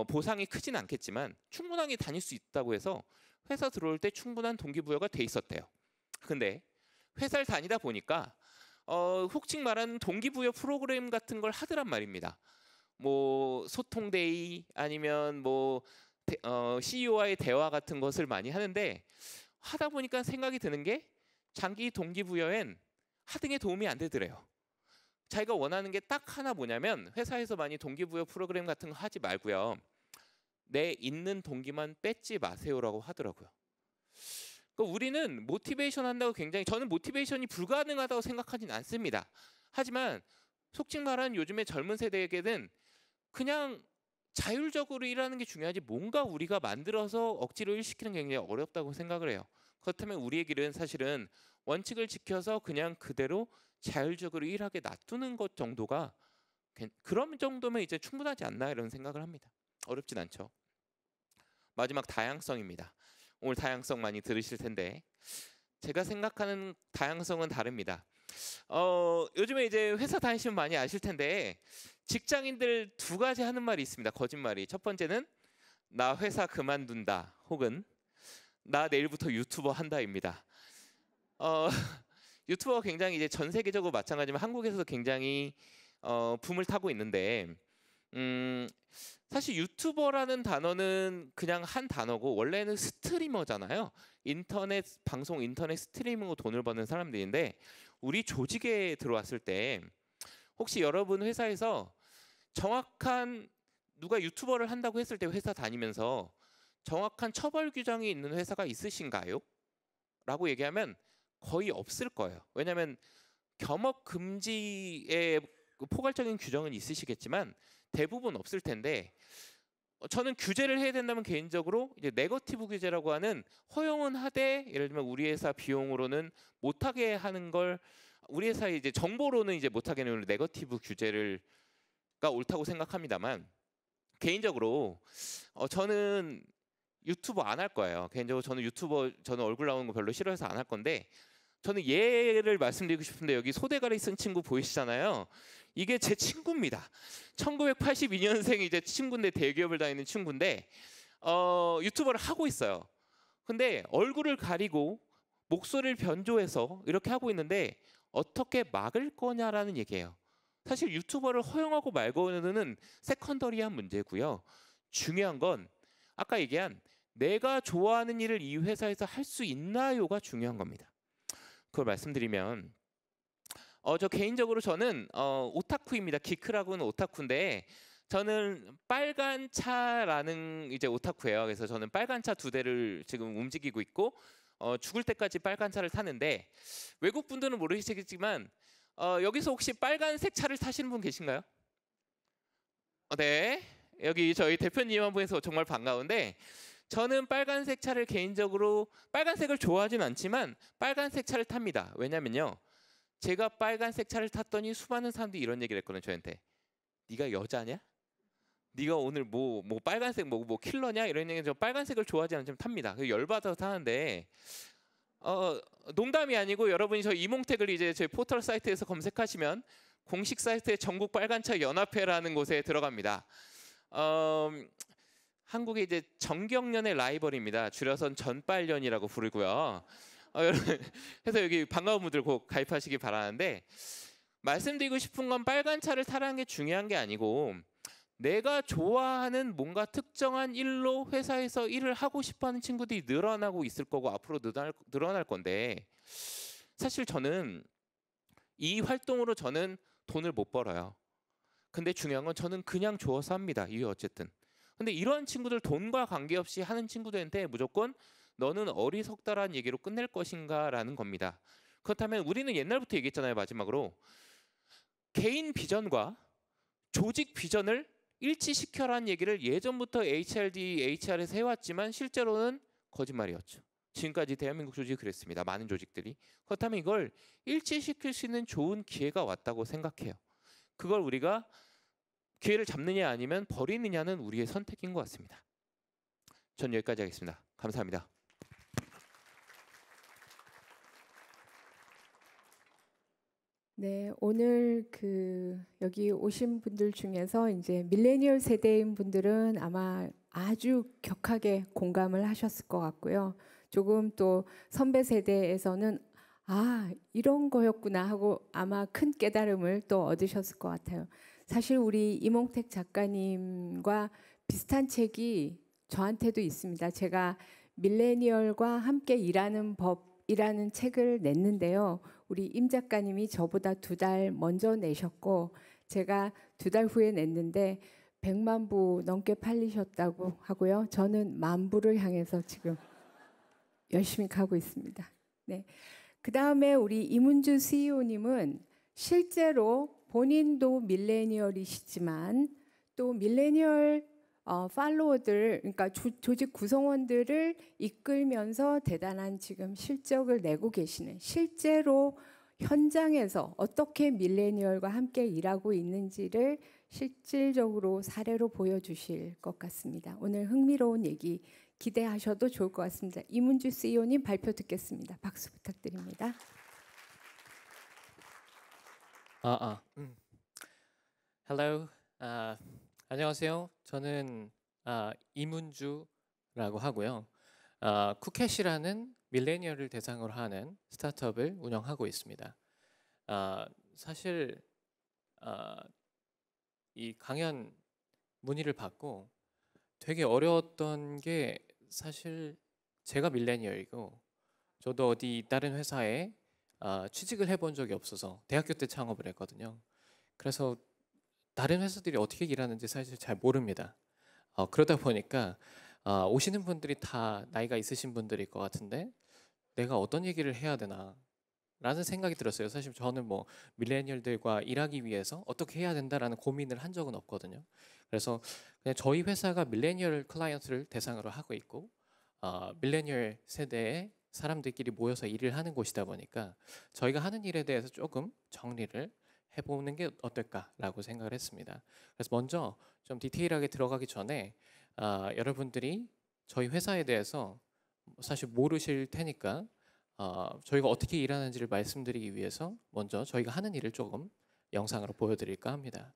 보상이 크진 않겠지만 충분하게 다닐 수 있다고 해서 회사 들어올 때 충분한 동기부여가 돼 있었대요. 근데 회사를 다니다 보니까 혹칭 말하는 동기부여 프로그램 같은 걸 하더란 말입니다. 뭐 소통데이 아니면 뭐 CEO와의 대화 같은 것을 많이 하는데 하다 보니까 생각이 드는 게 장기 동기부여엔 하등에 도움이 안 되더래요. 자기가 원하는 게 딱 하나 뭐냐면 회사에서 많이 동기부여 프로그램 같은 거 하지 말고요. 내 있는 동기만 뺏지 마세요라고 하더라고요. 그러니까 우리는 모티베이션 한다고 굉장히, 저는 모티베이션이 불가능하다고 생각하진 않습니다. 하지만 속칭 말하는 요즘의 젊은 세대에게는 그냥 자율적으로 일하는 게 중요하지, 뭔가 우리가 만들어서 억지로 일시키는 게 굉장히 어렵다고 생각을 해요. 그렇다면 우리의 길은 사실은 원칙을 지켜서 그냥 그대로 자율적으로 일하게 놔두는 것 정도가, 그런 정도면 이제 충분하지 않나 이런 생각을 합니다. 어렵진 않죠. 마지막 다양성입니다. 오늘 다양성 많이 들으실 텐데 제가 생각하는 다양성은 다릅니다. 요즘에 이제 회사 다니시면 많이 아실 텐데 직장인들 두 가지 하는 말이 있습니다. 거짓말이. 첫 번째는 나 회사 그만둔다, 혹은 나 내일부터 유튜버 한다입니다. 유튜버가 굉장히 이제 전 세계적으로 마찬가지지만 한국에서도 굉장히 붐을 타고 있는데, 사실 유튜버라는 단어는 그냥 한 단어고 원래는 스트리머잖아요. 인터넷 방송, 인터넷 스트리밍으로 돈을 버는 사람들인데, 우리 조직에 들어왔을 때 혹시 여러분 회사에서 정확한, 누가 유튜버를 한다고 했을 때 회사 다니면서 정확한 처벌 규정이 있는 회사가 있으신가요? 라고 얘기하면 거의 없을 거예요. 왜냐하면 겸업 금지의 포괄적인 규정은 있으시겠지만 대부분 없을 텐데, 저는 규제를 해야 된다면 개인적으로 이제 네거티브 규제라고 하는, 허용은 하되 예를 들면 우리 회사 비용으로는 못하게 하는 걸, 우리 회사에 이제 정보로는 이제 못하게 하는 네거티브 규제가 옳다고 생각합니다만, 개인적으로 저는 유튜버 안 할 거예요. 개인적으로 저는 유튜버, 저는 얼굴 나오는 거 별로 싫어해서 안 할 건데, 저는 예를 말씀드리고 싶은데, 여기 소대가리 쓴 친구 보이시잖아요. 이게 제 친구입니다. 1982년생 이제 친구인데, 대기업을 다니는 친구인데 유튜버를 하고 있어요. 근데 얼굴을 가리고 목소리를 변조해서 이렇게 하고 있는데 어떻게 막을 거냐라는 얘기예요. 사실 유튜버를 허용하고 말고는 세컨더리한 문제고요. 중요한 건 아까 얘기한 내가 좋아하는 일을 이 회사에서 할 수 있나요가 중요한 겁니다. 그걸 말씀드리면, 저 개인적으로 저는 오타쿠입니다. 기크라고는 오타쿠인데, 저는 빨간 차라는 이제 오타쿠예요. 그래서 저는 빨간 차 2대를 지금 움직이고 있고, 죽을 때까지 빨간 차를 타는데, 외국 분들은 모르시겠지만 여기서 혹시 빨간색 차를 타시는 분 계신가요? 네, 여기 저희 대표님 한 분에서 정말 반가운데, 저는 빨간색 차를 개인적으로, 빨간색을 좋아하진 않지만 빨간색 차를 탑니다. 왜냐면요, 제가 빨간색 차를 탔더니 수많은 사람들이 이런 얘기를 했거든요. 저한테, 네가 여자냐? 네가 오늘 뭐 빨간색 뭐 킬러냐? 이런 얘기. 저 빨간색을 좋아하지 않지만 탑니다. 열받아서 타는데, 농담이 아니고 여러분이 저 이몽택을 이제 저희 포털 사이트에서 검색하시면 공식 사이트에 전국 빨간차 연합회라는 곳에 들어갑니다. 한국의 이제 정경련의 라이벌입니다. 줄여선 전빨련이라고 부르고요. 그래서 여기 반가운 분들 꼭 가입하시기 바라는데, 말씀드리고 싶은 건 빨간 차를 타라는 게 중요한 게 아니고, 내가 좋아하는 뭔가 특정한 일로 회사에서 일을 하고 싶어하는 친구들이 늘어나고 있을 거고 앞으로 늘어날 건데, 사실 저는 이 활동으로 저는 돈을 못 벌어요. 근데 중요한 건 저는 그냥 좋아서 합니다. 이게 어쨌든. 근데 이런 친구들, 돈과 관계없이 하는 친구들한테 무조건 너는 어리석다라는 얘기로 끝낼 것인가라는 겁니다. 그렇다면 우리는 옛날부터 얘기했잖아요. 마지막으로 개인 비전과 조직 비전을 일치시켜라는 얘기를 예전부터 HRD, HR에서 해왔지만 실제로는 거짓말이었죠. 지금까지 대한민국 조직이 그랬습니다. 많은 조직들이. 그렇다면 이걸 일치시킬 수 있는 좋은 기회가 왔다고 생각해요. 그걸 우리가 기회를 잡느냐 아니면 버리느냐는 우리의 선택인 것 같습니다. 전 여기까지 하겠습니다. 감사합니다. 네, 오늘 여기 오신 분들 중에서 이제 밀레니얼 세대인 분들은 아마 아주 격하게 공감을 하셨을 것 같고요. 조금 또 선배 세대에서는 이런 거였구나 하고 아마 큰 깨달음을 또 얻으셨을 것 같아요. 사실 우리 이몽택 작가님과 비슷한 책이 저한테도 있습니다. 제가 밀레니얼과 함께 일하는 법이라는 책을 냈는데요. 우리 임 작가님이 저보다 2달 먼저 내셨고 제가 2달 후에 냈는데 100만 부 넘게 팔리셨다고 하고요. 저는 10,000부를 향해서 지금 열심히 가고 있습니다. 네. 그 다음에 우리 이문주 CEO님은 실제로 본인도 밀레니얼이시지만 또 밀레니얼 팔로워들, 그러니까 조직 구성원들을 이끌면서 대단한 지금 실적을 내고 계시는, 실제로 현장에서 어떻게 밀레니얼과 함께 일하고 있는지를 실질적으로 사례로 보여주실 것 같습니다. 오늘 흥미로운 얘기 기대하셔도 좋을 것 같습니다. 이문주 CEO님 발표 듣겠습니다. 박수 부탁드립니다. Hello. 안녕하세요. 저는 이문주라고 하고요. 쿠켓이라는 밀레니얼을 대상으로 하는 스타트업을 운영하고 있습니다. 사실 이 강연 문의를 받고 되게 어려웠던 게 사실 제가 밀레니얼이고 저도 어디 다른 회사에 취직을 해본 적이 없어서 대학교 때 창업을 했거든요. 그래서 다른 회사들이 어떻게 일하는지 사실 잘 모릅니다. 그러다 보니까 오시는 분들이 다 나이가 있으신 분들일 것 같은데 내가 어떤 얘기를 해야 되나 라는 생각이 들었어요. 사실 저는 뭐 밀레니얼들과 일하기 위해서 어떻게 해야 된다라는 고민을 한 적은 없거든요. 그래서 그냥 저희 회사가 밀레니얼 클라이언트를 대상으로 하고 있고 밀레니얼 세대의 사람들끼리 모여서 일을 하는 곳이다 보니까 저희가 하는 일에 대해서 조금 정리를 해보는 게 어떨까라고 생각을 했습니다. 그래서 먼저 좀 디테일하게 들어가기 전에 여러분들이 저희 회사에 대해서 사실 모르실 테니까 저희가 어떻게 일하는지를 말씀드리기 위해서 먼저 저희가 하는 일을 조금 영상으로 보여드릴까 합니다.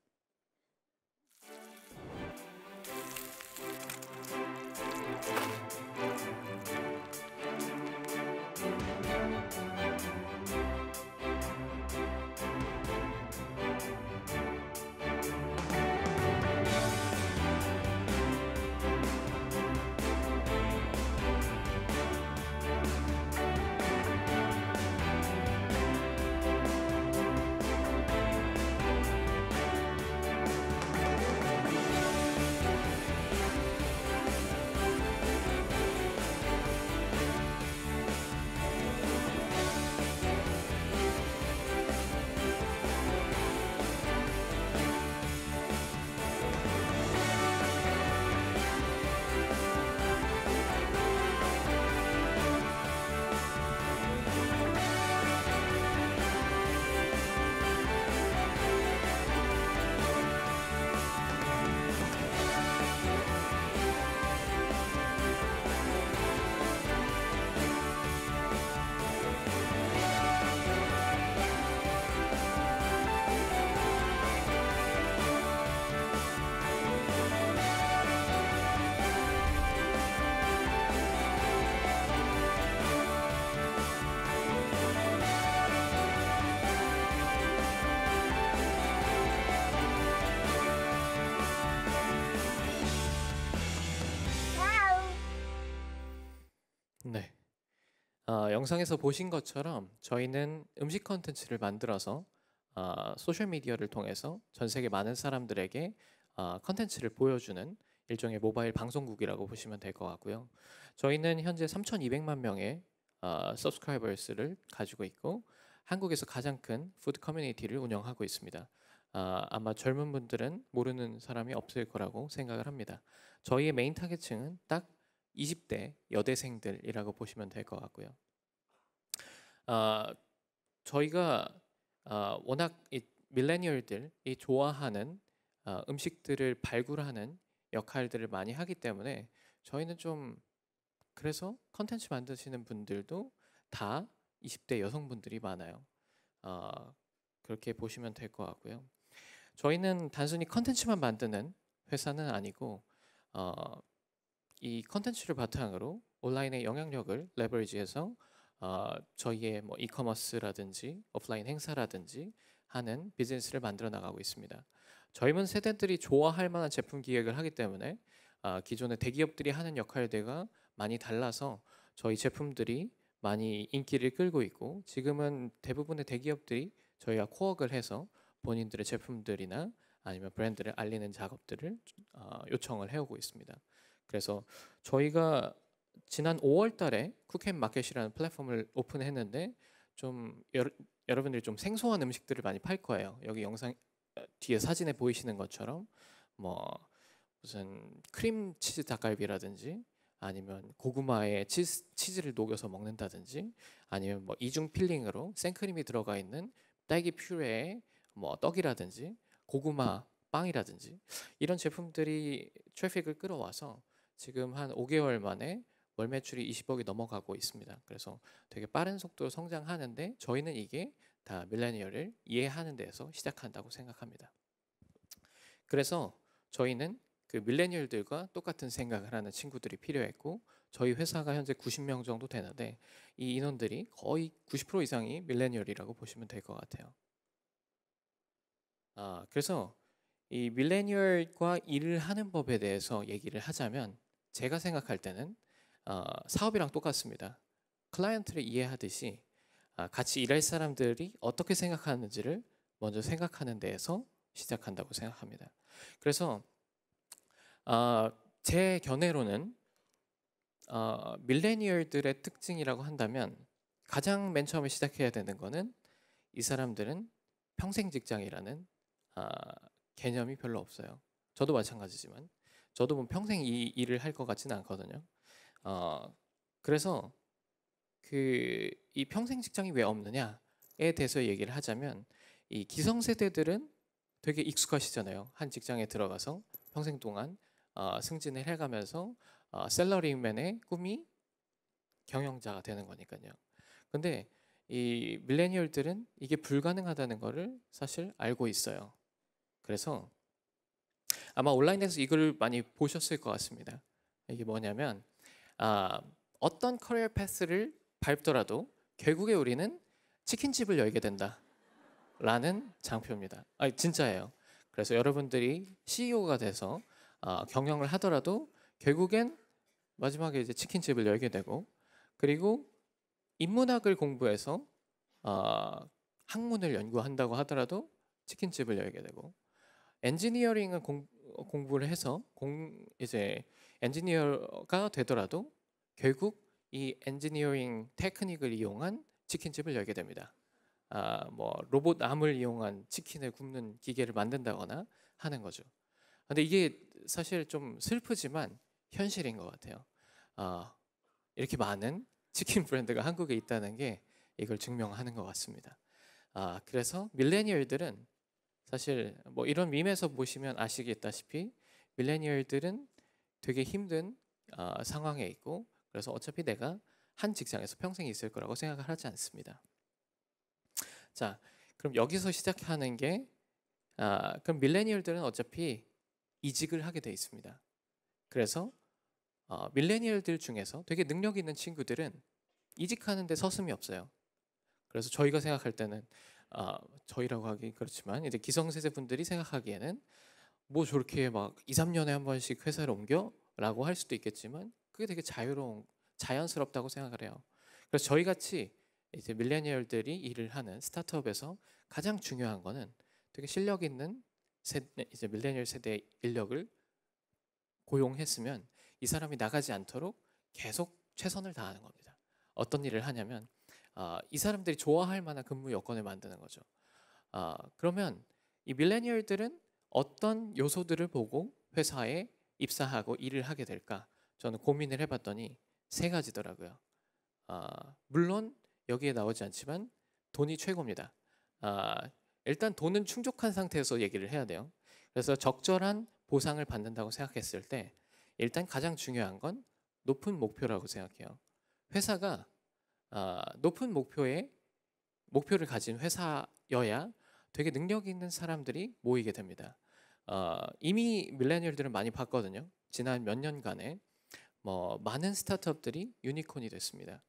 네. 영상에서 보신 것처럼 저희는 음식 컨텐츠를 만들어서 소셜 미디어를 통해서 전 세계 많은 사람들에게 컨텐츠를 보여주는 일종의 모바일 방송국이라고 보시면 될 것 같고요. 저희는 현재 3,200만 명의 서브스크라이버스를 가지고 있고 한국에서 가장 큰 푸드 커뮤니티를 운영하고 있습니다. 아마 젊은 분들은 모르는 사람이 없을 거라고 생각을 합니다. 저희의 메인 타겟층은 딱 20대 여대생들이라고 보시면 될 것 같고요. 저희가 워낙 이 밀레니얼들이 좋아하는 음식들을 발굴하는 역할들을 많이 하기 때문에 저희는 좀 그래서 컨텐츠 만드시는 분들도 다 20대 여성분들이 많아요. 그렇게 보시면 될 것 같고요. 저희는 단순히 컨텐츠만 만드는 회사는 아니고 이 컨텐츠를 바탕으로 온라인의 영향력을 레버리지해서 저희의 뭐 이커머스라든지 오프라인 행사라든지 하는 비즈니스를 만들어 나가고 있습니다. 젊은 세대들이 좋아할 만한 제품 기획을 하기 때문에 기존의 대기업들이 하는 역할들과 많이 달라서 저희 제품들이 많이 인기를 끌고 있고 지금은 대부분의 대기업들이 저희와 코웍을 해서 본인들의 제품들이나 아니면 브랜드를 알리는 작업들을 요청을 해오고 있습니다. 그래서 저희가 지난 5월 달에 쿡앤마켓이라는 플랫폼을 오픈했는데 좀 여러분들이 좀 생소한 음식들을 많이 팔 거예요. 여기 영상 뒤에 사진에 보이시는 것처럼 뭐 무슨 크림 치즈 닭갈비라든지 아니면 고구마에 치즈를 녹여서 먹는다든지 아니면 뭐 이중 필링으로 생크림이 들어가 있는 딸기 퓨레에 뭐 떡이라든지 고구마 빵이라든지 이런 제품들이 트래픽을 끌어와서 지금 한 5개월 만에 월 매출이 20억이 넘어가고 있습니다. 그래서 되게 빠른 속도로 성장하는데 저희는 이게 다 밀레니얼을 이해하는 데서 시작한다고 생각합니다. 그래서 저희는 그 밀레니얼들과 똑같은 생각을 하는 친구들이 필요했고 저희 회사가 현재 90명 정도 되는데 이 인원들이 거의 90% 이상이 밀레니얼이라고 보시면 될 것 같아요. 그래서 이 밀레니얼과 일을 하는 법에 대해서 얘기를 하자면 제가 생각할 때는 사업이랑 똑같습니다. 클라이언트를 이해하듯이 같이 일할 사람들이 어떻게 생각하는지를 먼저 생각하는 데에서 시작한다고 생각합니다. 그래서 제 견해로는 밀레니얼들의 특징이라고 한다면 가장 맨 처음에 시작해야 되는 거는 이 사람들은 평생 직장이라는 개념이 별로 없어요. 저도 마찬가지지만 저도 뭐 평생 이 일을 할 것 같지는 않거든요. 그래서 이 평생 직장이 왜 없느냐에 대해서 얘기를 하자면 이 기성세대들은 되게 익숙하시잖아요. 한 직장에 들어가서 평생 동안 승진을 해가면서 샐러리맨의 꿈이 경영자가 되는 거니까요. 근데 이 밀레니얼들은 이게 불가능하다는 거를 사실 알고 있어요. 그래서 아마 온라인에서 이걸 많이 보셨을 것 같습니다. 이게 뭐냐면 어떤 커리어 패스를 밟더라도 결국에 우리는 치킨집을 열게 된다라는 장표입니다. 진짜예요. 그래서 여러분들이 CEO가 돼서 경영을 하더라도 결국엔 마지막에 이제 치킨집을 열게 되고 그리고 인문학을 공부해서 학문을 연구한다고 하더라도 치킨집을 열게 되고 엔지니어링을 공부를 해서 이제 엔지니어가 되더라도 결국 이 엔지니어링 테크닉을 이용한 치킨집을 열게 됩니다. 뭐 로봇 암을 이용한 치킨을 굽는 기계를 만든다거나 하는 거죠. 근데 이게 사실 좀 슬프지만 현실인 것 같아요. 이렇게 많은 치킨 브랜드가 한국에 있다는 게 이걸 증명하는 것 같습니다. 그래서 밀레니얼들은 사실 뭐 이런 밈에서 보시면 아시겠다시피 밀레니얼들은 되게 힘든 상황에 있고 그래서 어차피 내가 한 직장에서 평생 있을 거라고 생각을 하지 않습니다. 자, 그럼 여기서 시작하는 게 그럼 밀레니얼들은 어차피 이직을 하게 돼 있습니다. 그래서 밀레니얼들 중에서 되게 능력 있는 친구들은 이직하는데 서슴이 없어요. 그래서 저희가 생각할 때는 저희라고 하기 그렇지만 이제 기성세대 분들이 생각하기에는 뭐 저렇게 막 2, 3년에 한 번씩 회사를 옮겨? 라고 할 수도 있겠지만 그게 되게 자연스럽다고 생각을 해요. 그래서 저희 같이 이제 밀레니얼들이 일을 하는 스타트업에서 가장 중요한 거는 되게 실력 있는 이제 밀레니얼 세대 인력을 고용했으면 이 사람이 나가지 않도록 계속 최선을 다하는 겁니다. 어떤 일을 하냐면 이 사람들이 좋아할 만한 근무 여건을 만드는 거죠. 그러면 이 밀레니얼들은 어떤 요소들을 보고 회사에 입사하고 일을 하게 될까? 저는 고민을 해봤더니 3가지더라고요. 물론 여기에 나오지 않지만 돈이 최고입니다. 일단 돈은 충족한 상태에서 얘기를 해야 돼요. 그래서 적절한 보상을 받는다고 생각했을 때 일단 가장 중요한 건 높은 목표라고 생각해요. 회사가 높은 목표를 가진 회사여야 되게 능력 있는 사람들이 모이게 됩니다. 이미 밀레니얼들은 많이 봤거든요. 지난 몇 년간에 뭐 많은 스타트업들이 유니콘이 됐습니다.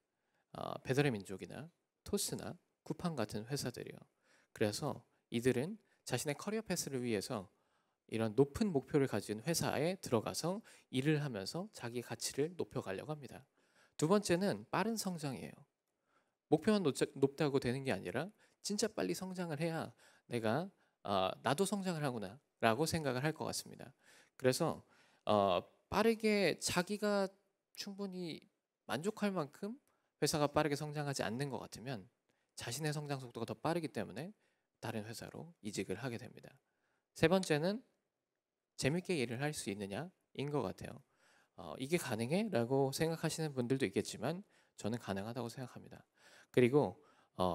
배달의 민족이나 토스나 쿠팡 같은 회사들이요. 그래서 이들은 자신의 커리어 패스를 위해서 이런 높은 목표를 가진 회사에 들어가서 일을 하면서 자기 가치를 높여가려고 합니다. 두 번째는 빠른 성장이에요. 목표만 높다고 되는 게 아니라 진짜 빨리 성장을 해야 내가 나도 성장을 하구나라고 생각을 할 것 같습니다. 그래서 빠르게 자기가 충분히 만족할 만큼 회사가 빠르게 성장하지 않는 것 같으면 자신의 성장 속도가 더 빠르기 때문에 다른 회사로 이직을 하게 됩니다. 세 번째는 재밌게 일을 할 수 있느냐인 것 같아요. 이게 가능해? 라고 생각하시는 분들도 있겠지만 저는 가능하다고 생각합니다. 그리고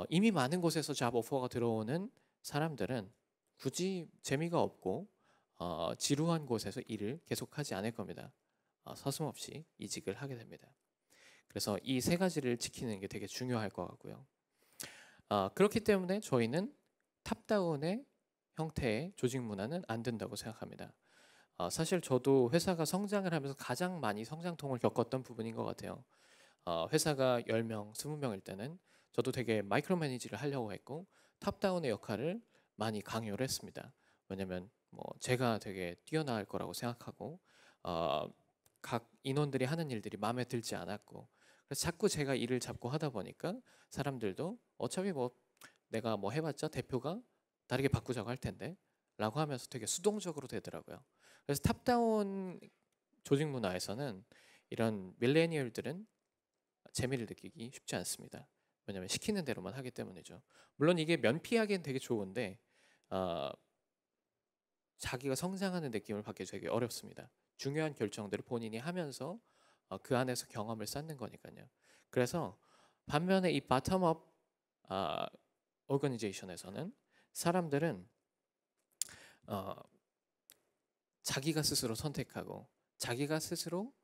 이미 많은 곳에서 잡 오퍼가 들어오는 사람들은 굳이 재미가 없고 지루한 곳에서 일을 계속하지 않을 겁니다. 서슴없이 이직을 하게 됩니다. 그래서 이 세 가지를 지키는 게 되게 중요할 것 같고요. 그렇기 때문에 저희는 탑다운의 형태의 조직 문화는 안 된다고 생각합니다. 사실 저도 회사가 성장을 하면서 가장 많이 성장통을 겪었던 부분인 것 같아요. 회사가 10명, 20명일 때는 저도 되게 마이크로 매니지를 하려고 했고 탑다운의 역할을 많이 강요를 했습니다. 왜냐면 뭐 제가 되게 뛰어날 거라고 생각하고 각 인원들이 하는 일들이 마음에 들지 않았고 그래서 자꾸 제가 일을 잡고 하다 보니까 사람들도 어차피 뭐 내가 뭐 해봤자 대표가 다르게 바꾸자고 할 텐데 라고 하면서 되게 수동적으로 되더라고요. 그래서 탑다운 조직 문화에서는 이런 밀레니얼들은 재미를 느끼기 쉽지 않습니다. 왜냐하면 시키는 대로만 하기 때문이죠. 물론 이게 면피하기엔 되게 좋은데 자기가 성장하는 느낌을 받기 되게 어렵습니다. 중요한 결정들을 본인이 하면서 그 안에서 경험을 쌓는 거니까요. 그래서 반면에 이 바텀업 오거니제이션에서는 사람들은 자기가 스스로 선택하고 자기가 스스로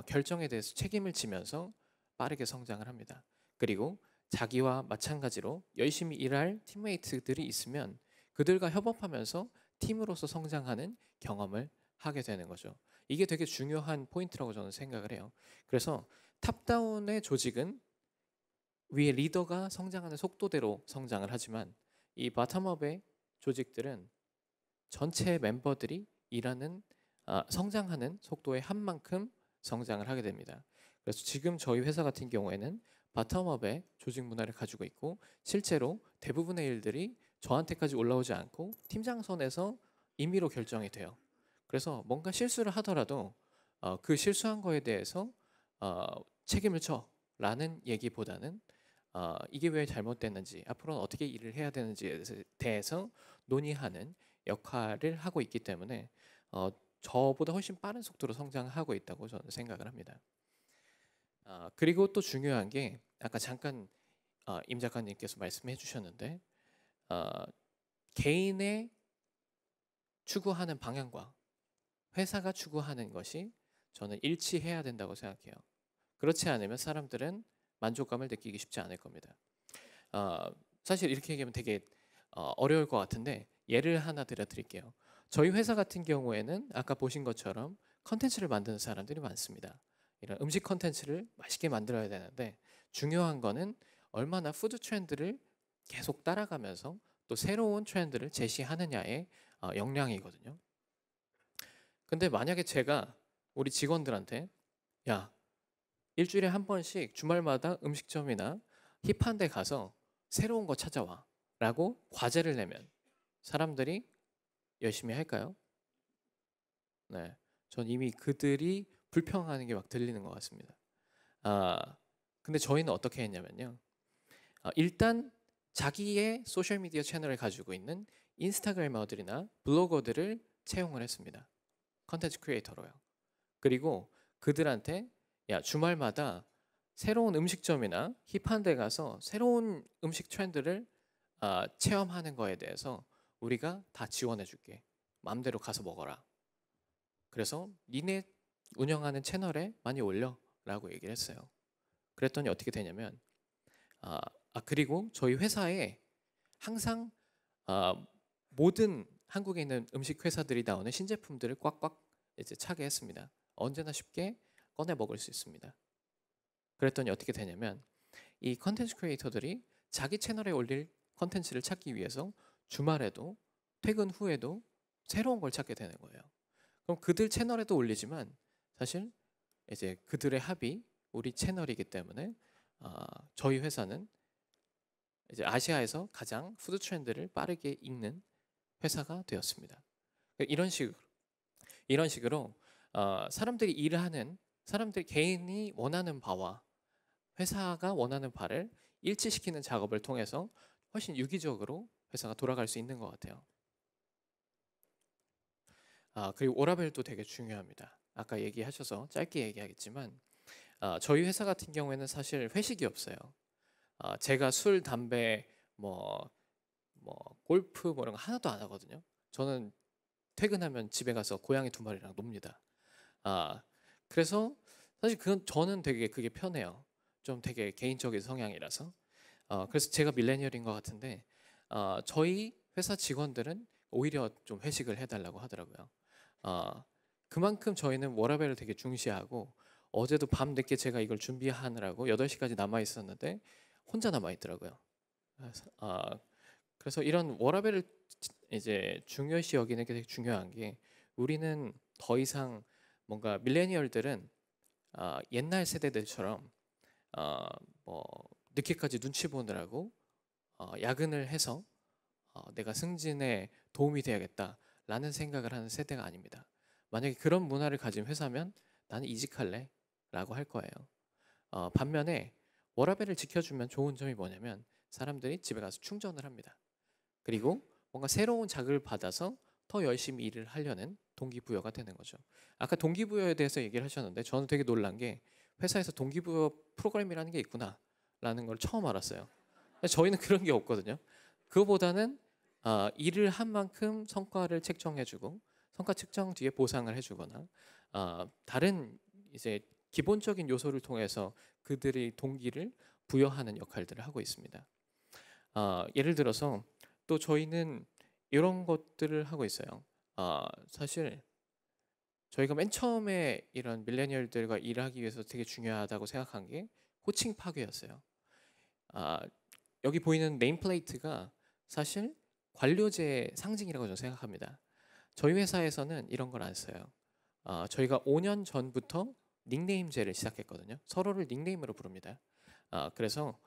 결정에 대해서 책임을 지면서 빠르게 성장을 합니다. 그리고 자기와 마찬가지로 열심히 일할 팀메이트들이 있으면 그들과 협업하면서 팀으로서 성장하는 경험을 하게 되는 거죠. 이게 되게 중요한 포인트라고 저는 생각을 해요. 그래서 탑다운의 조직은 위에 리더가 성장하는 속도대로 성장을 하지만 이 바텀업의 조직들은 전체 멤버들이 일하는 성장하는 속도의 한 만큼 성장을 하게 됩니다. 그래서 지금 저희 회사 같은 경우에는 바텀업의 조직 문화를 가지고 있고 실제로 대부분의 일들이 저한테까지 올라오지 않고 팀장 선에서 임의로 결정이 돼요. 그래서 뭔가 실수를 하더라도 그 실수한 거에 대해서 책임을 져라는 얘기보다는 이게 왜 잘못됐는지 앞으로는 어떻게 일을 해야 되는지에 대해서 논의하는 역할을 하고 있기 때문에 저보다 훨씬 빠른 속도로 성장하고 있다고 저는 생각을 합니다. 그리고 또 중요한 게 아까 잠깐 임 작가님께서 말씀해 주셨는데 개인의 추구하는 방향과 회사가 추구하는 것이 저는 일치해야 된다고 생각해요. 그렇지 않으면 사람들은 만족감을 느끼기 쉽지 않을 겁니다. 사실 이렇게 얘기하면 되게 어려울 것 같은데 예를 하나 들어드릴게요. 저희 회사 같은 경우에는 아까 보신 것처럼 컨텐츠를 만드는 사람들이 많습니다. 이런 음식 컨텐츠를 맛있게 만들어야 되는데 중요한 거는 얼마나 푸드 트렌드를 계속 따라가면서 또 새로운 트렌드를 제시하느냐의 역량이거든요. 근데 만약에 제가 우리 직원들한테 야, 일주일에 한 번씩 주말마다 음식점이나 힙한 데 가서 새로운 거 찾아와 라고 과제를 내면 사람들이 열심히 할까요? 네, 전 이미 그들이 불평하는 게 막 들리는 것 같습니다. 근데 저희는 어떻게 했냐면요. 일단 자기의 소셜미디어 채널을 가지고 있는 인스타그래머들이나 블로거들을 채용을 했습니다. 컨텐츠 크리에이터로요. 그리고 그들한테 야, 주말마다 새로운 음식점이나 힙한 데 가서 새로운 음식 트렌드를 체험하는 거에 대해서 우리가 다 지원해 줄게. 마음대로 가서 먹어라. 그래서 니네 운영하는 채널에 많이 올려 라고 얘기를 했어요. 그랬더니 어떻게 되냐면 그리고 저희 회사에 항상 모든 한국에 있는 음식 회사들이 나오는 신제품들을 꽉꽉 이제 차게 했습니다. 언제나 쉽게 꺼내 먹을 수 있습니다. 그랬더니 어떻게 되냐면 이 컨텐츠 크리에이터들이 자기 채널에 올릴 컨텐츠를 찾기 위해서 주말에도 퇴근 후에도 새로운 걸 찾게 되는 거예요. 그럼 그들 채널에도 올리지만 사실 이제 그들의 합이 우리 채널이기 때문에 저희 회사는 이제 아시아에서 가장 푸드 트렌드를 빠르게 읽는 회사가 되었습니다. 이런 식으로 사람들이 일하는 사람들 개인이 원하는 바와 회사가 원하는 바를 일치시키는 작업을 통해서 훨씬 유기적으로 회사가 돌아갈 수 있는 것 같아요. 그리고 워라밸도 되게 중요합니다. 아까 얘기하셔서 짧게 얘기하겠지만 저희 회사 같은 경우에는 사실 회식이 없어요. 제가 술, 담배, 뭐 골프 뭐 이런 거 하나도 안 하거든요. 저는 퇴근하면 집에 가서 고양이 2마리랑 놉니다. 그래서 사실 저는 되게 그게 편해요. 좀 되게 개인적인 성향이라서. 그래서 제가 밀레니얼인 것 같은데 저희 회사 직원들은 오히려 좀 회식을 해달라고 하더라고요. 그만큼 저희는 워라밸을 되게 중시하고 어제도 밤 늦게 제가 이걸 준비하느라고 8시까지 남아 있었는데 혼자 남아 있더라고요. 그래서 이런 워라밸을 이제 중요시 여기는 게 되게 중요한 게 우리는 더 이상 뭔가 밀레니얼들은 옛날 세대들처럼 뭐 늦게까지 눈치 보느라고 야근을 해서 내가 승진에 도움이 돼야겠다라는 생각을 하는 세대가 아닙니다. 만약에 그런 문화를 가진 회사면 나는 이직할래 라고 할 거예요. 반면에 워라밸을 지켜주면 좋은 점이 뭐냐면 사람들이 집에 가서 충전을 합니다. 그리고 뭔가 새로운 자극을 받아서 더 열심히 일을 하려는 동기부여가 되는 거죠. 아까 동기부여에 대해서 얘기를 하셨는데 저는 되게 놀란 게 회사에서 동기부여 프로그램이라는 게 있구나 라는 걸 처음 알았어요. 저희는 그런 게 없거든요. 그거보다는 일을 한 만큼 성과를 책정해주고 성과 측정 뒤에 보상을 해주거나 다른 이제 기본적인 요소를 통해서 그들의 동기를 부여하는 역할들을 하고 있습니다. 예를 들어서 또 저희는 이런 것들을 하고 있어요. 사실 저희가 맨 처음에 이런 밀레니얼들과 일하기 위해서 되게 중요하다고 생각한 게 호칭 파괴였어요. 여기 보이는 네임플레이트가 사실 관료제의 상징이라고 저는 생각합니다. 저희 회사에서는 이런 걸 안 써요. 저희가 5년 전부터 닉네임제를 시작했거든요. 서로를 닉네임으로 부릅니다. 그래서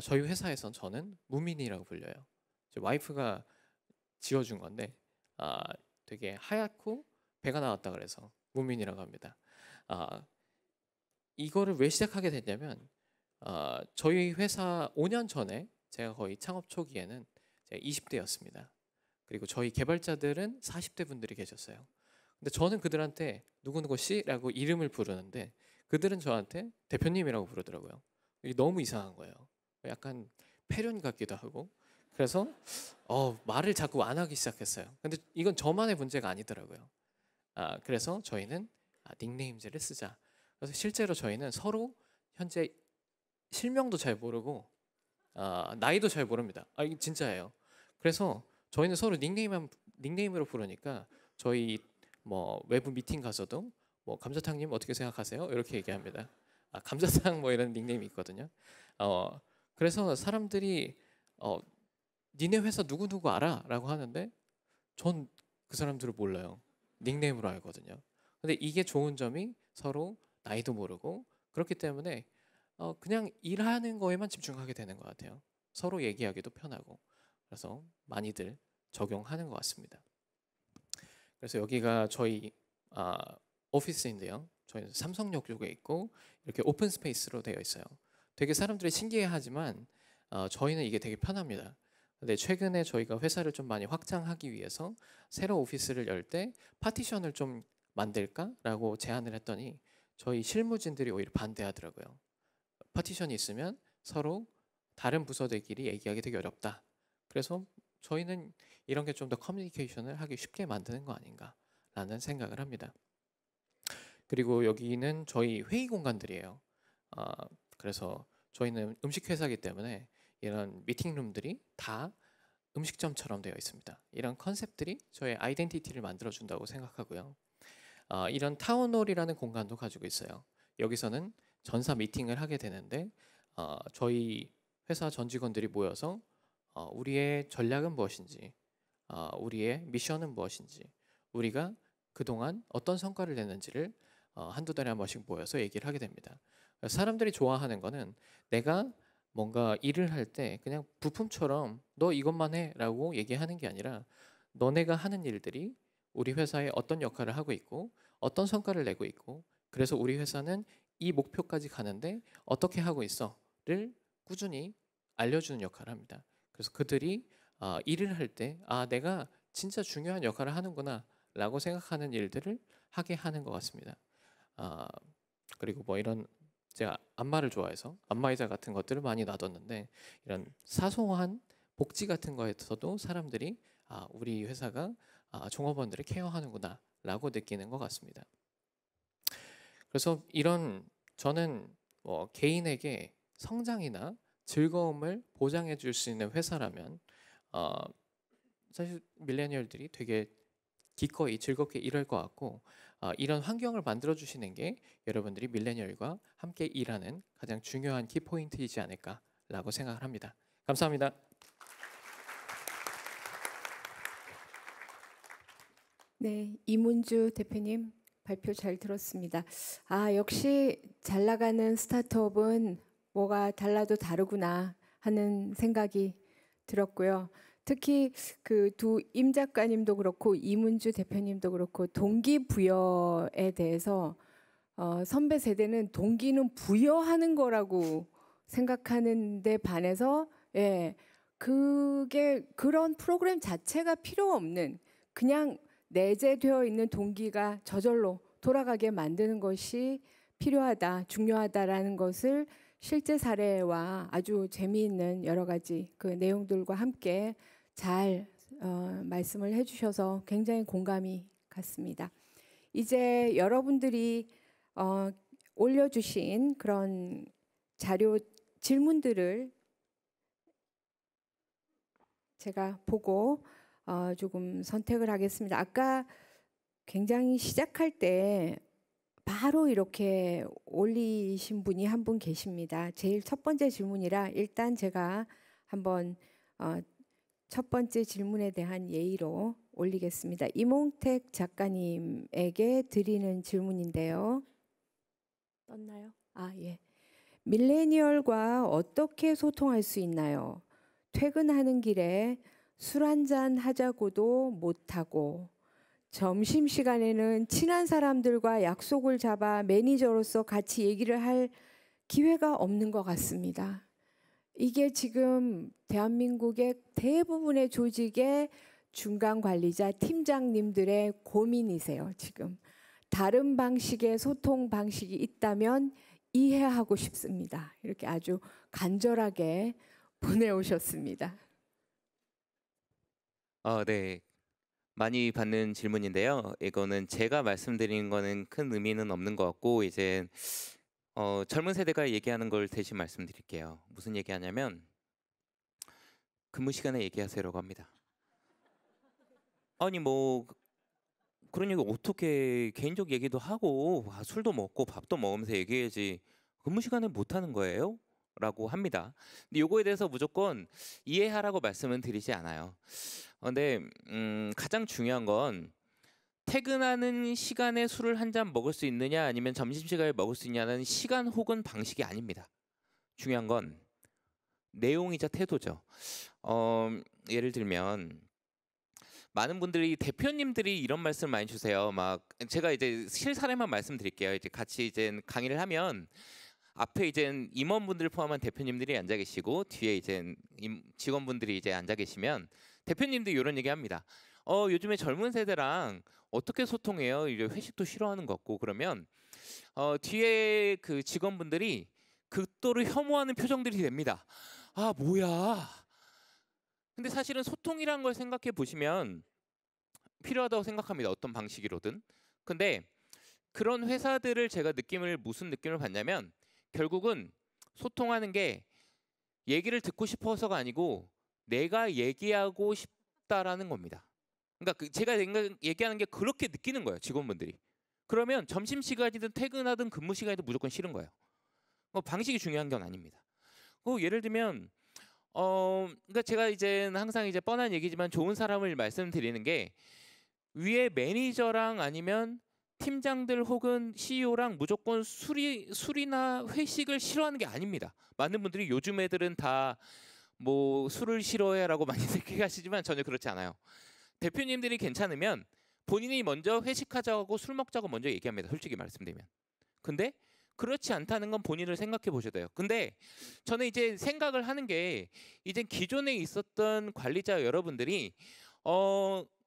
저희 회사에선 저는 무민이라고 불려요. 제 와이프가 지어준 건데 되게 하얗고 배가 나왔다 그래서 무민이라고 합니다. 이거를 왜 시작하게 됐냐면 저희 회사 5년 전에 제가 거의 창업 초기에는 제가 20대였습니다. 그리고 저희 개발자들은 40대 분들이 계셨어요. 근데 저는 그들한테 누구누구 씨라고 이름을 부르는데 그들은 저한테 대표님이라고 부르더라고요. 이게 너무 이상한 거예요. 약간 폐륜 같기도 하고. 그래서 말을 자꾸 안 하기 시작했어요. 근데 이건 저만의 문제가 아니더라고요. 그래서 저희는 닉네임제를 쓰자. 그래서 실제로 저희는 서로 현재 실명도 잘 모르고 나이도 잘 모릅니다. 이게 진짜예요. 그래서 저희는 서로 닉네임으로 부르니까 저희 뭐 외부 미팅 가서도 뭐 감자탕님 어떻게 생각하세요? 이렇게 얘기합니다. 감자탕 뭐 이런 닉네임이 있거든요. 그래서 사람들이 니네 회사 누구누구 알아? 라고 하는데 전 그 사람들을 몰라요. 닉네임으로 알거든요. 근데 이게 좋은 점이 서로 나이도 모르고 그렇기 때문에 그냥 일하는 거에만 집중하게 되는 것 같아요. 서로 얘기하기도 편하고 그래서 많이들 적용하는 것 같습니다. 그래서 여기가 저희 오피스인데요. 저희는 삼성역 쪽에 있고 이렇게 오픈 스페이스로 되어 있어요. 되게 사람들이 신기해하지만 저희는 이게 되게 편합니다. 근데 최근에 저희가 회사를 좀 많이 확장하기 위해서 새로 오피스를 열 때 파티션을 좀 만들까라고 제안을 했더니 저희 실무진들이 오히려 반대하더라고요. 파티션이 있으면 서로 다른 부서들끼리 얘기하기 되게 어렵다. 그래서 저희는 이런 게 좀 더 커뮤니케이션을 하기 쉽게 만드는 거 아닌가라는 생각을 합니다. 그리고 여기는 저희 회의 공간들이에요. 그래서 저희는 음식 회사이기 때문에 이런 미팅룸들이 다 음식점처럼 되어 있습니다. 이런 컨셉들이 저의 아이덴티티를 만들어준다고 생각하고요. 이런 타운홀이라는 공간도 가지고 있어요. 여기서는 전사 미팅을 하게 되는데 저희 회사 전 직원들이 모여서 우리의 전략은 무엇인지, 우리의 미션은 무엇인지, 우리가 그동안 어떤 성과를 냈는지를 한두 달에 한 번씩 모여서 얘기를 하게 됩니다. 사람들이 좋아하는 거는 내가 뭔가 일을 할 때 그냥 부품처럼 너 이것만 해라고 얘기하는 게 아니라 너네가 하는 일들이 우리 회사에 어떤 역할을 하고 있고 어떤 성과를 내고 있고 그래서 우리 회사는 이 목표까지 가는데 어떻게 하고 있어를 꾸준히 알려주는 역할을 합니다. 그래서 그들이 일을 할 때 내가 진짜 중요한 역할을 하는구나 라고 생각하는 일들을 하게 하는 것 같습니다. 그리고 뭐 이런 제가 안마를 좋아해서 안마의자 같은 것들을 많이 놔뒀는데 이런 사소한 복지 같은 거에서도 사람들이 우리 회사가 종업원들을 케어하는구나 라고 느끼는 것 같습니다. 그래서 저는 뭐 개인에게 성장이나 즐거움을 보장해 줄 수 있는 회사라면 사실 밀레니얼들이 되게 기꺼이 즐겁게 일할 것 같고 이런 환경을 만들어 주시는 게 여러분들이 밀레니얼과 함께 일하는 가장 중요한 키포인트이지 않을까라고 생각을 합니다. 감사합니다. 네, 이문주 대표님 발표 잘 들었습니다. 역시 잘 나가는 스타트업은 뭐가 달라도 다르구나 하는 생각이 들었고요. 특히 그 두 임 작가님도 그렇고 이문주 대표님도 그렇고 동기부여에 대해서 선배 세대는 동기는 부여하는 거라고 생각하는데 반해서 그게 그런 프로그램 자체가 필요 없는 그냥 내재되어 있는 동기가 저절로 돌아가게 만드는 것이 필요하다, 중요하다라는 것을 실제 사례와 아주 재미있는 여러 가지 그 내용들과 함께 잘 말씀을 해주셔서 굉장히 공감이 갔습니다. 이제 여러분들이 올려주신 그런 자료 질문들을 제가 보고 조금 선택을 하겠습니다. 아까 굉장히 시작할 때 바로 이렇게 올리신 분이 한 분 계십니다. 제일 첫 번째 질문이라 일단 제가 한번 첫 번째 질문에 대한 예의로 올리겠습니다. 이몽택 작가님에게 드리는 질문인데요. 떴나요? 예. 밀레니얼과 어떻게 소통할 수 있나요? 퇴근하는 길에 술 한잔 하자고도 못하고 점심시간에는 친한 사람들과 약속을 잡아 매니저로서 같이 얘기를 할 기회가 없는 것 같습니다. 이게 지금 대한민국의 대부분의 조직의 중간 관리자, 팀장님들의 고민이세요. 지금 다른 방식의 소통 방식이 있다면 이해하고 싶습니다. 이렇게 아주 간절하게 보내오셨습니다. 네. 많이 받는 질문인데요. 이거는 제가 말씀드리는 거는 큰 의미는 없는 것 같고 이제 젊은 세대가 얘기하는 걸 대신 말씀드릴게요. 무슨 얘기하냐면 근무 시간에 얘기하세요라고 합니다. 아니 뭐 그런 얘기 어떻게 개인적 얘기도 하고 술도 먹고 밥도 먹으면서 얘기해야지 근무 시간에 못 하는 거예요? 라고 합니다. 근데 요거에 대해서 무조건 이해하라고 말씀은 드리지 않아요. 근데 가장 중요한 건 퇴근하는 시간에 술을 한 잔 먹을 수 있느냐 아니면 점심시간에 먹을 수 있냐는 시간 혹은 방식이 아닙니다. 중요한 건 내용이자 태도죠. 예를 들면 많은 분들이 대표님들이 이런 말씀 많이 주세요. 막 제가 이제 실사례만 말씀드릴게요. 이제 같이 이제 강의를 하면 앞에 이제 임원분들 포함한 대표님들이 앉아 계시고 뒤에 이제 직원분들이 이제 앉아 계시면 대표님도 이런 얘기합니다. 요즘에 젊은 세대랑 어떻게 소통해요? 이제 회식도 싫어하는 것 같고 그러면 뒤에 그 직원분들이 극도로 혐오하는 표정들이 됩니다. 뭐야? 근데 사실은 소통이란 걸 생각해 보시면 필요하다고 생각합니다. 어떤 방식이로든. 근데 그런 회사들을 제가 무슨 느낌을 받냐면 결국은 소통하는 게 얘기를 듣고 싶어서가 아니고 내가 얘기하고 싶다라는 겁니다. 그러니까 제가 얘기하는 게 그렇게 느끼는 거예요. 직원분들이. 그러면 점심시간이든 퇴근하든 근무시간이든 무조건 싫은 거예요. 방식이 중요한 건 아닙니다. 예를 들면 그러니까 제가 이제 항상 이제 뻔한 얘기지만 좋은 사람을 말씀드리는 게 위에 매니저랑 아니면 팀장들 혹은 CEO랑 무조건 술이나 회식을 싫어하는 게 아닙니다. 많은 분들이 요즘 애들은 다 뭐 술을 싫어해라고 많이 생각하시지만 전혀 그렇지 않아요. 대표님들이 괜찮으면 본인이 먼저 회식하자고 술 먹자고 먼저 얘기합니다. 솔직히 말씀드리면. 근데 그렇지 않다는 건 본인을 생각해 보셔야 돼요. 근데 저는 이제 생각을 하는 게 이제 기존에 있었던 관리자 여러분들이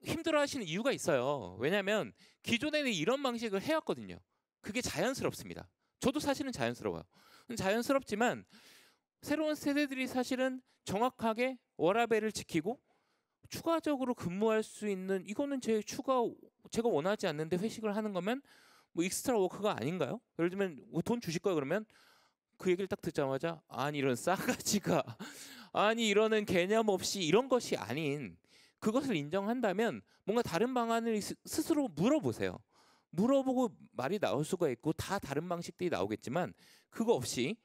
힘들어하시는 이유가 있어요. 왜냐하면 기존에는 이런 방식을 해왔거든요. 그게 자연스럽습니다. 저도 사실은 자연스러워요. 자연스럽지만 새로운 세대들이 사실은 정확하게 워라밸을 지키고 추가적으로 근무할 수 있는 이거는 제가 원하지 않는데 회식을 하는 거면 뭐 익스트라 워크가 아닌가요? 예를 들면 돈 주실 거예요 그러면 그 얘기를 딱 듣자마자 아니 이런 싸가지가 아니 이러는 개념 없이 이런 것이 아닌 그것을 인정한다면 뭔가 다른 방안을 스스로 물어보세요. 물어보고 말이 나올 수가 있고 다 다른 방식들이 나오겠지만 그거 없이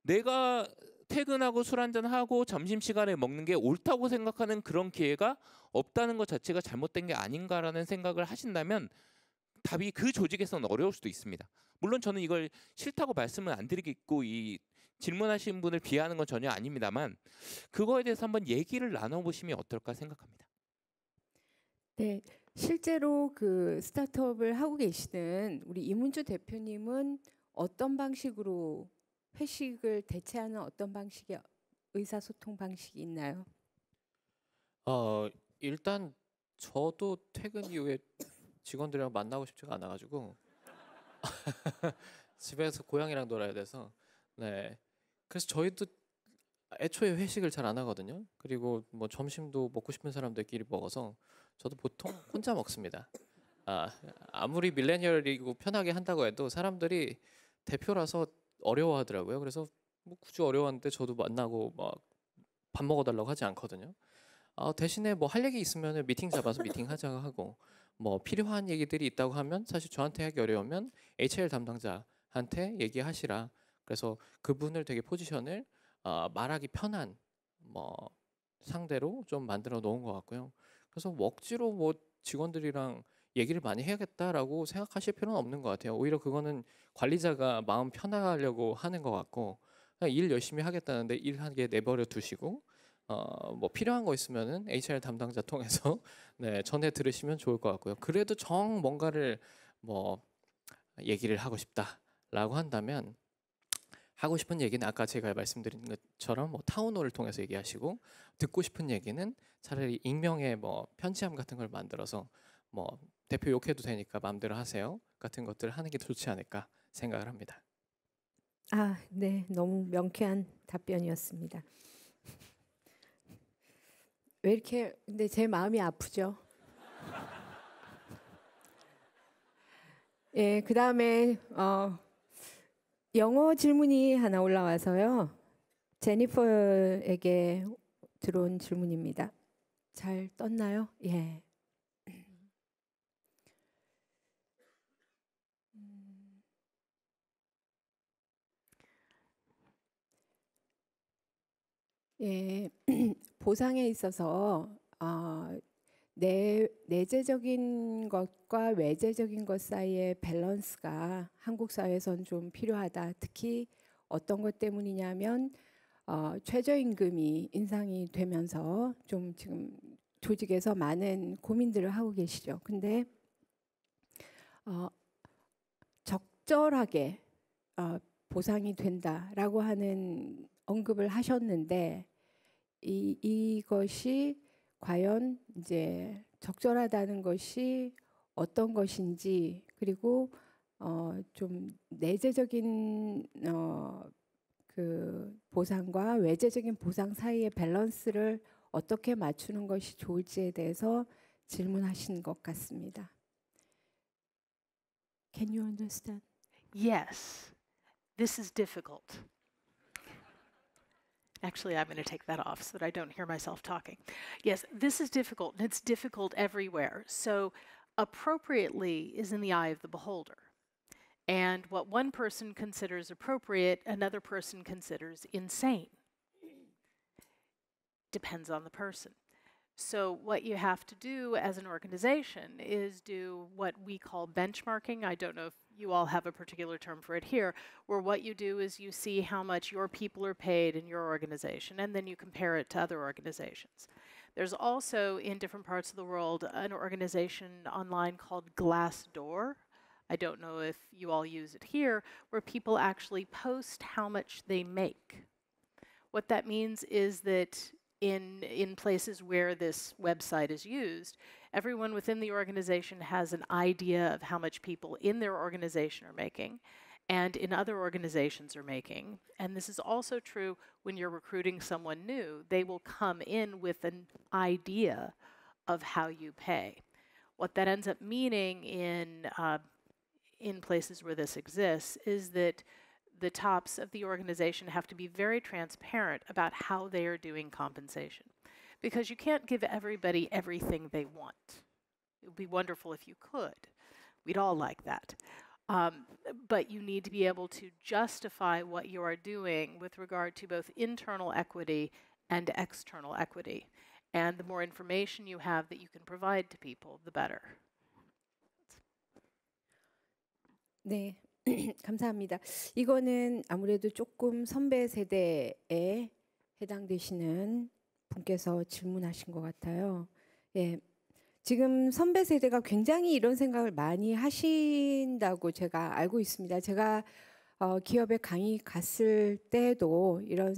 내가 퇴근하고 술 한잔하고 점심시간에 먹는 게 옳다고 생각하는 그런 기회가 없다는 것 자체가 잘못된 게 아닌가라는 생각을 하신다면 답이 그 조직에서는 어려울 수도 있습니다. 물론 저는 이걸 싫다고 말씀은 안 드리겠고 이 질문하신 분을 비하하는 건 전혀 아닙니다만 그거에 대해서 한번 얘기를 나눠보시면 어떨까 생각합니다. 네, 실제로 그 스타트업을 하고 계시는 우리 이문주 대표님은 어떤 방식으로 회식을 대체하는 어떤 방식의 의사소통 방식이 있나요? 일단 저도 퇴근 이후에 직원들이랑 만나고 싶지가 않아가지고 집에서 고양이랑 놀아야 돼서 네. 그래서 저희도 애초에 회식을 잘 안 하거든요. 그리고 뭐 점심도 먹고 싶은 사람들끼리 먹어서 저도 보통 혼자 먹습니다. 아무리 밀레니얼이고 편하게 한다고 해도 사람들이 대표라서 어려워하더라고요. 그래서 뭐 굳이 어려웠는데 저도 만나고 막 밥 먹어달라고 하지 않거든요. 대신에 뭐 할 얘기 있으면 미팅 잡아서 미팅 하자고 하고 뭐 필요한 얘기들이 있다고 하면 사실 저한테 하기 어려우면 HR 담당자한테 얘기하시라. 그래서 그분을 되게 포지션을 말하기 편한 뭐 상대로 좀 만들어 놓은 것 같고요. 그래서 억지로 뭐 직원들이랑 얘기를 많이 해야겠다라고 생각하실 필요는 없는 것 같아요. 오히려 그거는 관리자가 마음 편하려고 하는 것 같고 그냥 일 열심히 하겠다는데 일하게 내버려 두시고 뭐 필요한 거 있으면은 HR 담당자 통해서 네, 전해 들으시면 좋을 것 같고요. 그래도 정 뭔가를 뭐 얘기를 하고 싶다라고 한다면 하고 싶은 얘기는 아까 제가 말씀드린 것처럼 뭐 타운홀을 통해서 얘기하시고 듣고 싶은 얘기는 차라리 익명의 뭐 편지함 같은 걸 만들어서 뭐 대표 욕해도 되니까 마음대로 하세요 같은 것들을 하는 게 좋지 않을까 생각을 합니다. 네, 너무 명쾌한 답변이었습니다. 왜 이렇게 근데 제 마음이 아프죠? 예, 그다음에 영어 질문이 하나 올라와서요. 제니퍼에게 들어온 질문입니다. 잘 떴나요? 예. 예, 보상에 있어서 내재적인 것과 외재적인 것 사이의 밸런스가 한국 사회에선 좀 필요하다. 특히 어떤 것 때문이냐면 최저임금이 인상이 되면서 좀 지금 조직에서 많은 고민들을 하고 계시죠. 근데 적절하게 보상이 된다라고 하는 언급을 하셨는데 이것이 과연 이제 적절하다는 것이 어떤 것인지 그리고 좀 내재적인 그 보상과 외재적인 보상 사이의 밸런스를 어떻게 맞추는 것이 좋을지에 대해서 질문하신 것 같습니다. Can you understand? Yes, this is difficult. Actually, I'm going to take that off so that I don't hear myself talking. Yes, this is difficult, and it's difficult everywhere. So appropriately is in the eye of the beholder. And what one person considers appropriate, another person considers insane. Depends on the person. So what you have to do as an organization is do what we call benchmarking. I don't know if you all have a particular term for it here, where what you do is you see how much your people are paid in your organization, and then you compare it to other organizations. There's also, in different parts of the world, an organization online called Glassdoor. I don't know if you all use it here, where people actually post how much they make. What that means is that in places where this website is used, everyone within the organization has an idea of how much people in their organization are making and in other organizations are making. And this is also true when you're recruiting someone new. They will come in with an idea of how you pay. What that ends up meaning in places where this exists is that the tops of the organization have to be very transparent about how they are doing compensation. Because you can't give everybody everything they want. It would be wonderful if you could. We'd all like that. But you need to be able to justify what you are doing with regard to both internal equity and external equity. And the more information you have that you can provide to people, the better. 네, 감사합니다. 이거는 아무래도 조금 선배 세대에 해당되시는 분께서 질문하신 것 같아요. 예, 지금 선배 세대가 굉장히 이런 생각을 많이 하신다고 제가 알고 있습니다. 제가 기업에 강의 갔을 때도 이런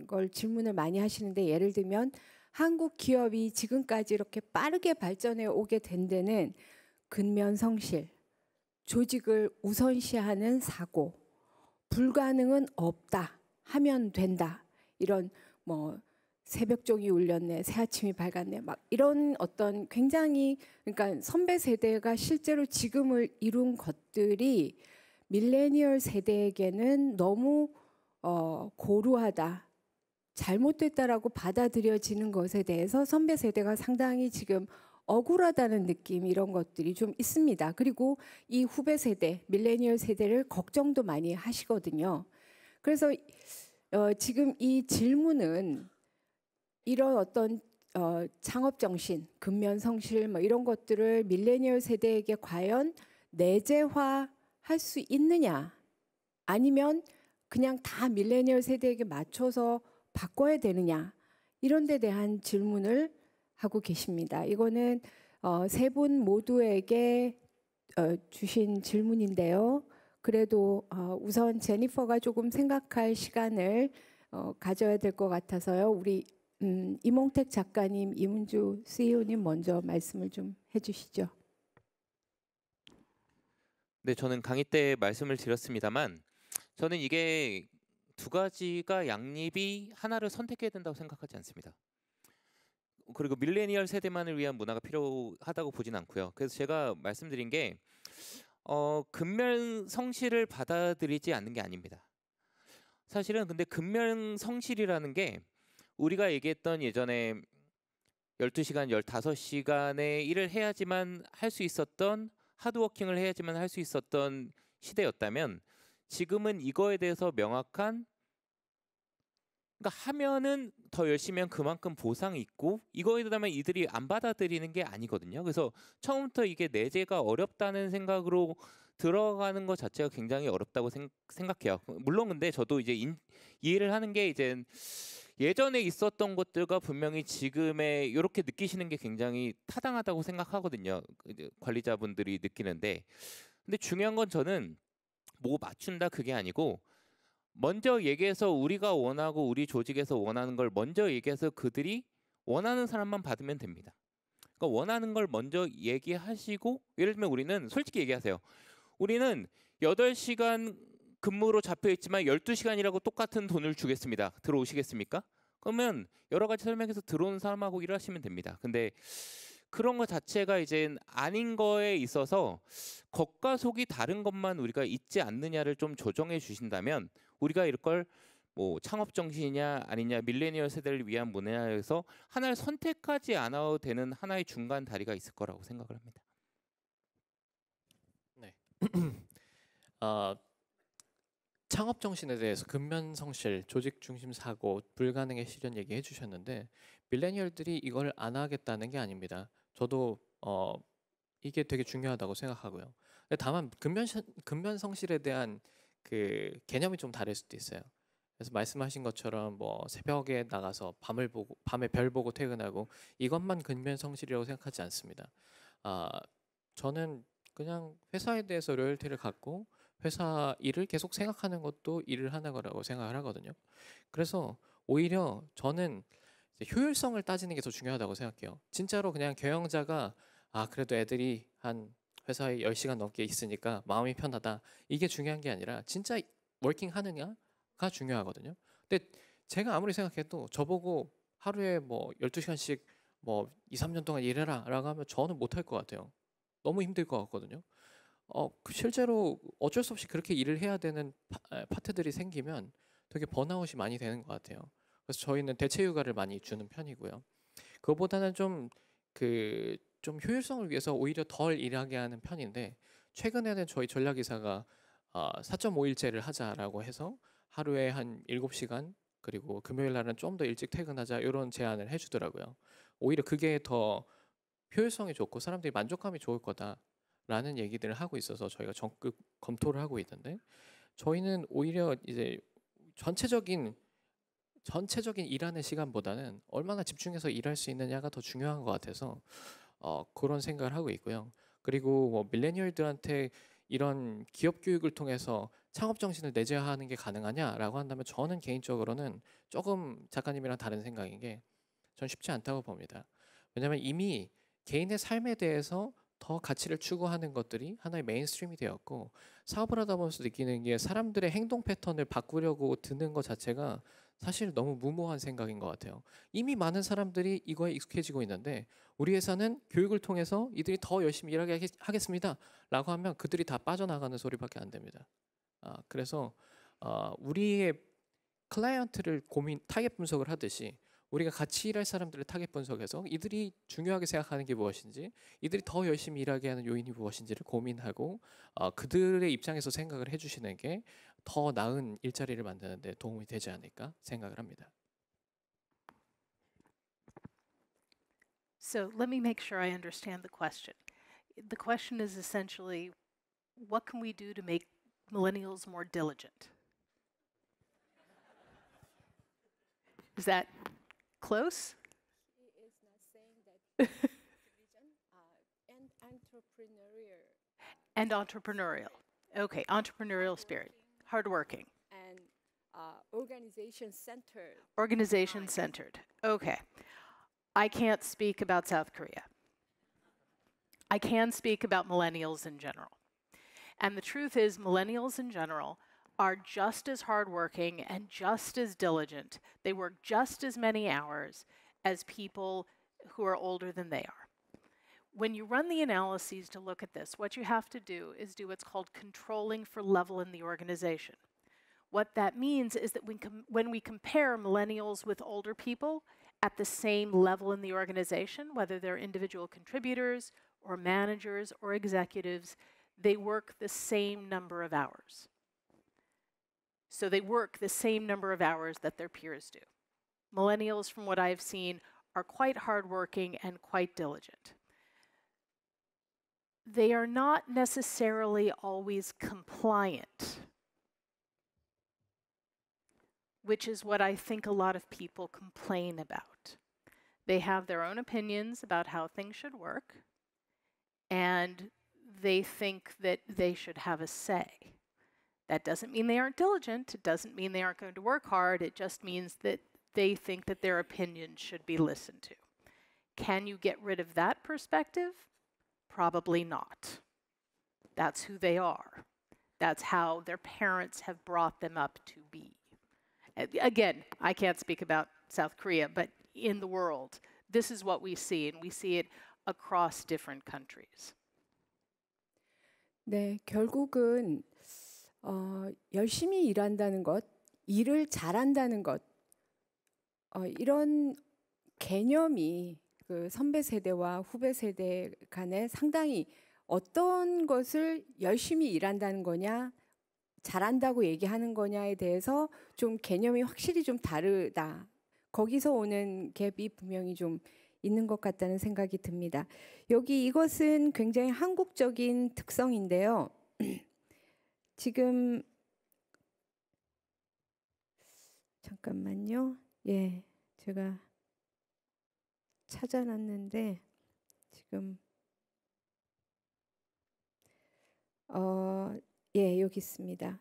걸 질문을 많이 하시는데, 예를 들면 한국 기업이 지금까지 이렇게 빠르게 발전해 오게 된 데는 근면성실, 조직을 우선시하는 사고, 불가능은 없다, 하면 된다, 이런 뭐 새벽종이 울렸네, 새아침이 밝았네, 막 이런 어떤 굉장히, 그러니까 선배 세대가 실제로 지금을 이룬 것들이 밀레니얼 세대에게는 너무 고루하다, 잘못됐다라고 받아들여지는 것에 대해서 선배 세대가 상당히 지금 억울하다는 느낌, 이런 것들이 좀 있습니다. 그리고 이 후배 세대, 밀레니얼 세대를 걱정도 많이 하시거든요. 그래서 지금 이 질문은 이런 어떤 창업 정신, 근면 성실 뭐 이런 것들을 밀레니얼 세대에게 과연 내재화할 수 있느냐, 아니면 그냥 다 밀레니얼 세대에게 맞춰서 바꿔야 되느냐, 이런 데 대한 질문을 하고 계십니다. 이거는 세 분 모두에게 주신 질문인데요. 그래도 우선 제니퍼가 조금 생각할 시간을 가져야 될 것 같아서요. 우리 이몽택 작가님, 이문주 CEO님 먼저 말씀을 좀 해주시죠. 네, 저는 강의 때 말씀을 드렸습니다만, 저는 이게 두 가지가 양립이 하나를 선택해야 된다고 생각하지 않습니다. 그리고 밀레니얼 세대만을 위한 문화가 필요하다고 보진 않고요. 그래서 제가 말씀드린 게 근면 성실을 받아들이지 않는 게 아닙니다. 사실은 근데 근면 성실이라는 게 우리가 얘기했던 예전에 12시간, 15시간의 일을 해야지만 할 수 있었던, 하드워킹을 해야지만 할 수 있었던 시대였다면, 지금은 이거에 대해서 명확한, 그러니까 하면은 더 열심히 하면 그만큼 보상이 있고, 이거에 대하면 이들이 안 받아들이는 게 아니거든요. 그래서 처음부터 이게 내재가 어렵다는 생각으로 들어가는 것 자체가 굉장히 어렵다고 생각해요. 물론 근데 저도 이제 이해를 하는 게, 이제 예전에 있었던 것들과 분명히 지금에 이렇게 느끼시는 게 굉장히 타당하다고 생각하거든요. 이제 관리자분들이 느끼는데, 근데 중요한 건 저는 뭐 맞춘다 그게 아니고, 먼저 얘기해서 우리가 원하고 우리 조직에서 원하는 걸 먼저 얘기해서 그들이 원하는 사람만 받으면 됩니다. 그러니까 원하는 걸 먼저 얘기하시고, 예를 들면 우리는 솔직히 얘기하세요. 우리는 8시간 근무로 잡혀 있지만 12시간이라고 똑같은 돈을 주겠습니다. 들어오시겠습니까? 그러면 여러 가지 설명해서 들어오는 사람하고 일하시면 됩니다. 근데 그런 것 자체가 이제 아닌 거에 있어서 겉과 속이 다른 것만 우리가 있지 않느냐를 좀 조정해 주신다면, 우리가 이럴 걸 뭐 창업 정신이냐 아니냐, 밀레니얼 세대를 위한 문화에서 하나를 선택하지 않아도 되는 하나의 중간 다리가 있을 거라고 생각을 합니다. 네. 창업 정신에 대해서 근면 성실, 조직 중심 사고, 불가능의 실현 얘기해 주셨는데, 밀레니얼들이 이걸 안 하겠다는 게 아닙니다. 저도 이게 되게 중요하다고 생각하고요. 다만 근면 성실에 대한 그 개념이 좀 다를 수도 있어요. 그래서 말씀하신 것처럼 뭐 새벽에 나가서 밤에 별 보고 퇴근하고 이것만 근면성실이라고 생각하지 않습니다. 저는 그냥 회사에 대해서 로열티를 갖고 회사 일을 계속 생각하는 것도 일을 하는 거라고 생각을 하거든요. 그래서 오히려 저는 이제 효율성을 따지는 게 더 중요하다고 생각해요. 진짜로 그냥 경영자가 그래도 애들이 한 회사에 10시간 넘게 있으니까 마음이 편하다. 이게 중요한 게 아니라 진짜 워킹 하느냐가 중요하거든요. 근데 제가 아무리 생각해도 저보고 하루에 뭐 12시간씩 뭐 2, 3년 동안 일해라 라고 하면 저는 못할 것 같아요. 너무 힘들 것 같거든요. 실제로 어쩔 수 없이 그렇게 일을 해야 되는 파트들이 생기면 되게 번아웃이 많이 되는 것 같아요. 그래서 저희는 대체 휴가를 많이 주는 편이고요. 그거보다는 좀 효율성을 위해서 오히려 덜 일하게 하는 편인데 최근에는 저희 전략이사가 4.5일제를 하자라고 해서 하루에 한 7시간 그리고 금요일 날은 좀 더 일찍 퇴근하자 이런 제안을 해주더라고요. 오히려 그게 더 효율성이 좋고 사람들이 만족감이 좋을 거다라는 얘기들을 하고 있어서 저희가 적극 검토를 하고 있는데 저희는 오히려 이제 전체적인 일하는 시간보다는 얼마나 집중해서 일할 수 있느냐가 더 중요한 것 같아서 그런 생각을 하고 있고요. 그리고 뭐 밀레니얼들한테 이런 기업 교육을 통해서 창업 정신을 내재하는 게 가능하냐라고 한다면 저는 개인적으로는 조금 작가님이랑 다른 생각인 게 전 쉽지 않다고 봅니다. 왜냐하면 이미 개인의 삶에 대해서 더 가치를 추구하는 것들이 하나의 메인스트림이 되었고 사업을 하다 보면서 느끼는 게 사람들의 행동 패턴을 바꾸려고 드는 것 자체가 사실 너무 무모한 생각인 것 같아요. 이미 많은 사람들이 이거에 익숙해지고 있는데 우리 회사는 교육을 통해서 이들이 더 열심히 일하게 하겠습니다 라고 하면 그들이 다 빠져나가는 소리밖에 안 됩니다. 그래서 우리의 클라이언트를 타겟 분석을 하듯이 우리가 같이 일할 사람들을 타겟 분석해서 이들이 중요하게 생각하는 게 무엇인지 이들이 더 열심히 일하게 하는 요인이 무엇인지를 고민하고 그들의 입장에서 생각을 해주시는 게 더 나은 일자리를 만드는 데 도움이 되지 않을까 생각을 합니다. So let me make sure I understand the question. The question is essentially, what can we do to make millennials more diligent? Is that close? He is not saying that and entrepreneurial And entrepreneurial. Okay, entrepreneurial spirit, hardworking, and organization centered. organization centered. Okay. I can't speak about South Korea. I can speak about millennials in general. And the truth is, millennials in general are just as hardworking and just as diligent. They work just as many hours as people who are older than they are. When you run the analyses to look at this, what you have to do is do what's called controlling for level in the organization. What that means is that when we compare millennials with older people at the same level in the organization, whether they're individual contributors or managers or executives, they work the same number of hours. So they work the same number of hours that their peers do. Millennials, from what I've seen, are quite hardworking and quite diligent. They are not necessarily always compliant, which is what I think a lot of people complain about. They have their own opinions about how things should work, and they think that they should have a say. That doesn't mean they aren't diligent. It doesn't mean they aren't going to work hard. It just means that they think that their opinion should be listened to. Can you get rid of that perspective? Probably not. That's who they are. That's how their parents have brought them up to be. Again, I can't speak about South Korea, but in the world, this is what we see, and we see it across different countries. 네, 결국은 열심히 일한다는 것, 일을 잘한다는 것, 이런 개념이 그 선배 세대와 후배 세대 간에 상당히 어떤 것을 열심히 일한다는 거냐, 잘한다고 얘기하는 거냐에 대해서 좀 개념이 확실히 좀 다르다. 거기서 오는 갭이 분명히 좀 있는 것 같다는 생각이 듭니다. 여기 이것은 굉장히 한국적인 특성인데요. 지금 잠깐만요. 예, 제가 찾아놨는데 지금 예, 여기 있습니다.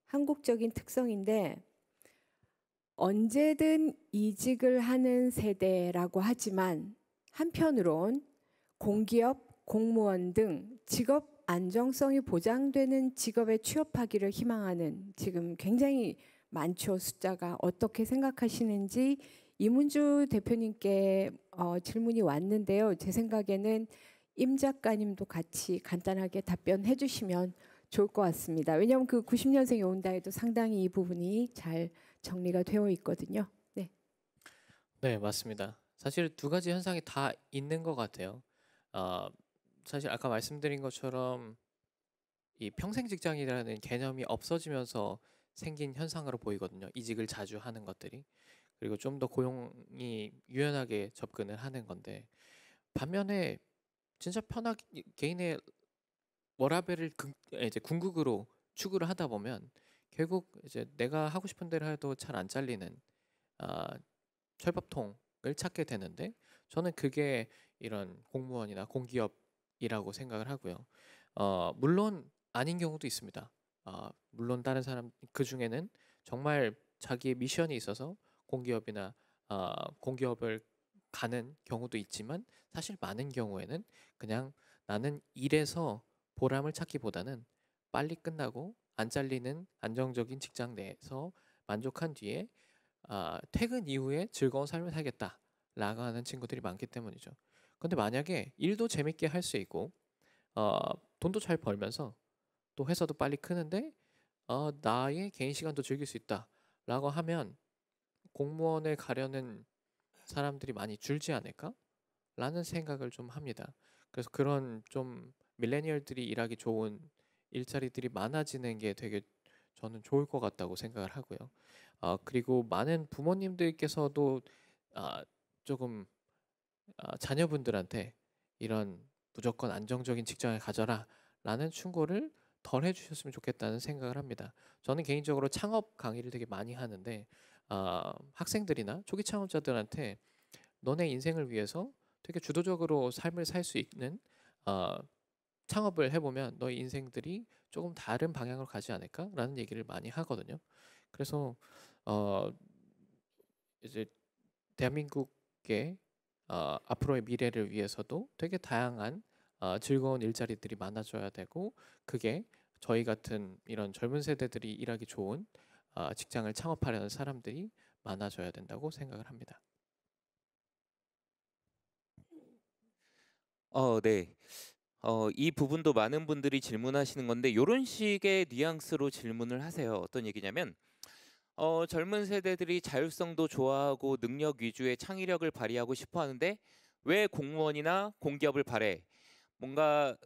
한국적인 특성인데 언제든 이직을 하는 세대라고 하지만 한편으론 공기업, 공무원 등 직업 안정성이 보장되는 직업에 취업하기를 희망하는 지금 굉장히 많죠. 숫자가. 어떻게 생각하시는지 이문주 대표님께 질문이 왔는데요. 제 생각에는 임 작가님도 같이 간단하게 답변해 주시면 좋을 것 같습니다. 왜냐하면 그 90년생이 온다 해도 상당히 이 부분이 잘 정리가 되어 있거든요. 네. 네, 맞습니다. 사실 두 가지 현상이 다 있는 것 같아요. 사실 아까 말씀드린 것처럼 이 평생 직장이라는 개념이 없어지면서 생긴 현상으로 보이거든요. 이직을 자주 하는 것들이. 그리고 좀 더 고용이 유연하게 접근을 하는 건데, 반면에 진짜 편하게 개인의 워라밸을 이제 궁극으로 추구를 하다 보면 결국 이제 내가 하고 싶은 대로 해도 잘 안 잘리는 철밥통을 찾게 되는데, 저는 그게 이런 공무원이나 공기업이라고 생각을 하고요. 물론 아닌 경우도 있습니다. 물론 다른 사람 그 중에는 정말 자기의 미션이 있어서 공기업이나 공기업을 가는 경우도 있지만, 사실 많은 경우에는 그냥 나는 일에서 보람을 찾기보다는 빨리 끝나고 안 잘리는 안정적인 직장 내에서 만족한 뒤에 퇴근 이후에 즐거운 삶을 살겠다라고 하는 친구들이 많기 때문이죠. 근데 만약에 일도 재밌게 할 수 있고 돈도 잘 벌면서 또 회사도 빨리 크는데 나의 개인 시간도 즐길 수 있다라고 하면 공무원에 가려는 사람들이 많이 줄지 않을까라는 생각을 좀 합니다. 그래서 그런 좀 밀레니얼들이 일하기 좋은 일자리들이 많아지는 게 되게 저는 좋을 것 같다고 생각을 하고요. 그리고 많은 부모님들께서도 조금 자녀분들한테 이런 무조건 안정적인 직장을 가져라라는 충고를 덜 해주셨으면 좋겠다는 생각을 합니다. 저는 개인적으로 창업 강의를 되게 많이 하는데 학생들이나 초기 창업자들한테 너네 인생을 위해서 되게 주도적으로 삶을 살 수 있는 창업을 해보면 너희 인생들이 조금 다른 방향으로 가지 않을까라는 얘기를 많이 하거든요. 그래서 이제 대한민국의 앞으로의 미래를 위해서도 되게 다양한 즐거운 일자리들이 많아져야 되고, 그게 저희 같은 이런 젊은 세대들이 일하기 좋은 직장을 창업하려는 사람들이 많아져야 된다고 생각을 합니다. 네. 이 부분도 많은 분들이 질문하시는 건데 이런 식의 뉘앙스로 질문을 하세요. 어떤 얘기냐면 젊은 세대들이 자율성도 좋아하고 능력 위주의 창의력을 발휘하고 싶어 하는데 왜 공무원이나 공기업을 바래? 뭔가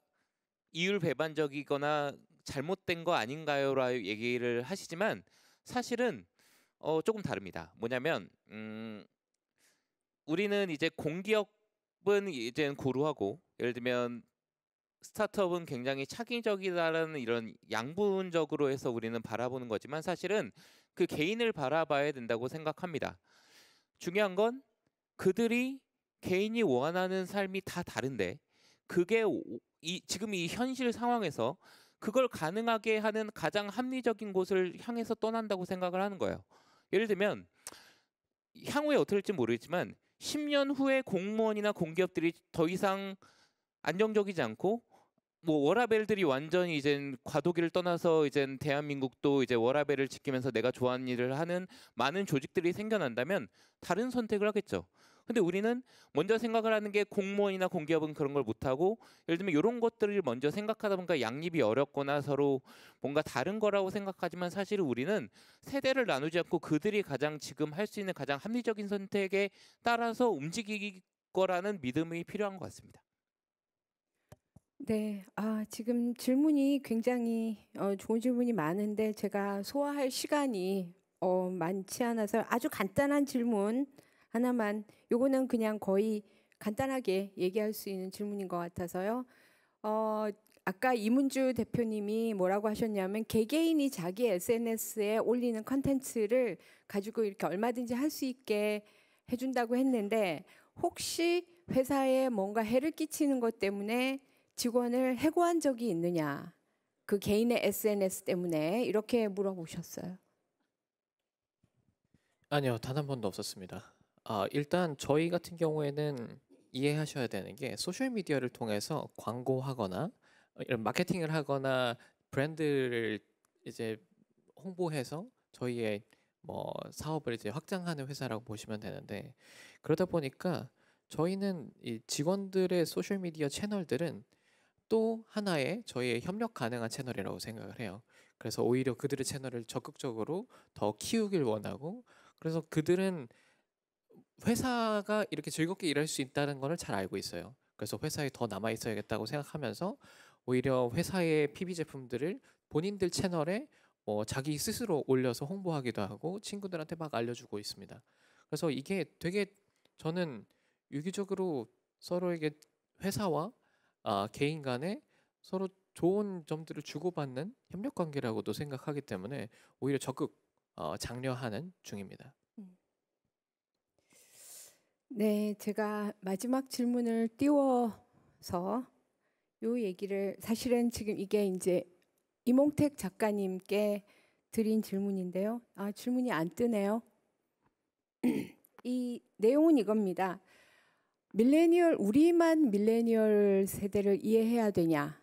이율배반적이거나 잘못된 거 아닌가요? 라고 얘기를 하시지만 사실은 조금 다릅니다. 뭐냐면 우리는 이제 공기업은 이제 고루하고, 예를 들면 스타트업은 굉장히 창의적이다라는 이런 양분적으로 해서 우리는 바라보는 거지만 사실은 그 개인을 바라봐야 된다고 생각합니다. 중요한 건 그들이 개인이 원하는 삶이 다 다른데 그게 지금 이 현실 상황에서 그걸 가능하게 하는 가장 합리적인 곳을 향해서 떠난다고 생각을 하는 거예요. 예를 들면 향후에 어떻게 될지 모르겠지만 10년 후에 공무원이나 공기업들이 더 이상 안정적이지 않고 뭐 워라밸들이 완전히 이제 과도기를 떠나서 이제 대한민국도 이제 워라밸을 지키면서 내가 좋아하는 일을 하는 많은 조직들이 생겨난다면 다른 선택을 하겠죠. 근데 우리는 먼저 생각을 하는 게 공무원이나 공기업은 그런 걸 못하고, 예를 들면 이런 것들을 먼저 생각하다 보니까 양립이 어렵거나 서로 뭔가 다른 거라고 생각하지만 사실 우리는 세대를 나누지 않고 그들이 가장 지금 할 수 있는 가장 합리적인 선택에 따라서 움직일 거라는 믿음이 필요한 것 같습니다. 네, 지금 질문이 굉장히 좋은 질문이 많은데 제가 소화할 시간이 많지 않아서 아주 간단한 질문 하나만, 요거는 그냥 거의 간단하게 얘기할 수 있는 질문인 것 같아서요. 아까 이문주 대표님이 뭐라고 하셨냐면 개개인이 자기 SNS에 올리는 컨텐츠를 가지고 이렇게 얼마든지 할 수 있게 해준다고 했는데 혹시 회사에 뭔가 해를 끼치는 것 때문에 직원을 해고한 적이 있느냐? 그 개인의 SNS 때문에 이렇게 물어보셨어요. 아니요, 단 한 번도 없었습니다. 일단 저희 같은 경우에는 이해하셔야 되는 게 소셜 미디어를 통해서 광고하거나 이런 마케팅을 하거나 브랜드를 이제 홍보해서 저희의 뭐 사업을 이제 확장하는 회사라고 보시면 되는데, 그러다 보니까 저희는 이 직원들의 소셜 미디어 채널들은 또 하나의 저희의 협력 가능한 채널이라고 생각을 해요. 그래서 오히려 그들의 채널을 적극적으로 더 키우길 원하고, 그래서 그들은 회사가 이렇게 즐겁게 일할 수 있다는 것을 잘 알고 있어요. 그래서 회사에 더 남아 있어야겠다고 생각하면서 오히려 회사의 PB 제품들을 본인들 채널에 자기 스스로 올려서 홍보하기도 하고 친구들한테 막 알려주고 있습니다. 그래서 이게 되게 저는 유기적으로 서로에게 회사와 개인 간에 서로 좋은 점들을 주고받는 협력 관계라고도 생각하기 때문에 오히려 적극 장려하는 중입니다. 네, 제가 마지막 질문을 띄워서 요 얘기를 사실은 지금 이게 이제 이몽택 작가님께 드린 질문인데요. 질문이 안 뜨네요. 이 내용은 이겁니다. 우리만 밀레니얼 세대를 이해해야 되냐?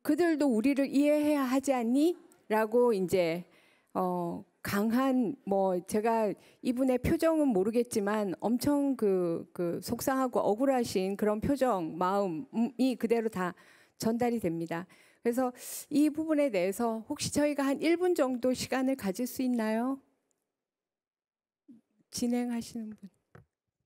그들도 우리를 이해해야 하지 않니? 라고 이제 강한 제가 이분의 표정은 모르겠지만 엄청 그 속상하고 억울하신 그런 표정, 마음이 그대로 다 전달이 됩니다. 그래서 이 부분에 대해서 혹시 저희가 한 1분 정도 시간을 가질 수 있나요? 진행하시는 분.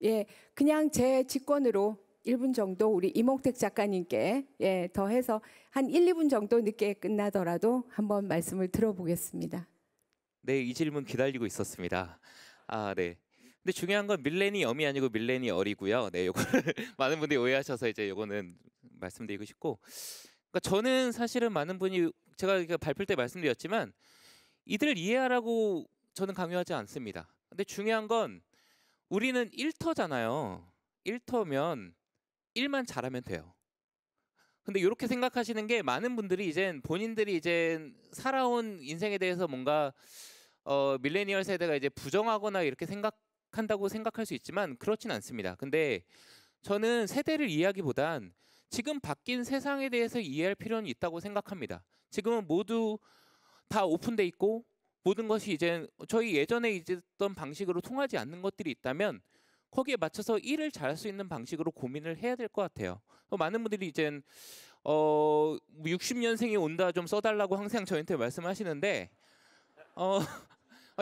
예, 그냥 제 직권으로 1분 정도 우리 이몽택 작가님께 더해서 한 1, 2분 정도 늦게 끝나더라도 한번 말씀을 들어보겠습니다. 네, 이 질문 기다리고 있었습니다. 네. 근데 중요한 건 밀레니엄이 아니고 밀레니얼이고요. 네, 요거를 많은 분들이 오해하셔서 이제 요거는 말씀드리고 싶고, 그러니까 저는 사실은 많은 분이 제가 발표 때 말씀드렸지만 이들 이해하라고 저는 강요하지 않습니다. 근데 중요한 건 우리는 일터잖아요. 일터면 일만 잘하면 돼요. 근데 이렇게 생각하시는 게 많은 분들이 이젠 본인들이 이제 살아온 인생에 대해서 뭔가 밀레니얼 세대가 이제 부정하거나 이렇게 생각한다고 생각할 수 있지만 그렇진 않습니다. 근데 저는 세대를 이해하기보단 지금 바뀐 세상에 대해서 이해할 필요는 있다고 생각합니다. 지금은 모두 다 오픈돼 있고 모든 것이 이제 저희 예전에 있었던 방식으로 통하지 않는 것들이 있다면 거기에 맞춰서 일을 잘할 수 있는 방식으로 고민을 해야 될 것 같아요. 많은 분들이 이젠 60년생이 온다 좀 써달라고 항상 저한테 말씀하시는데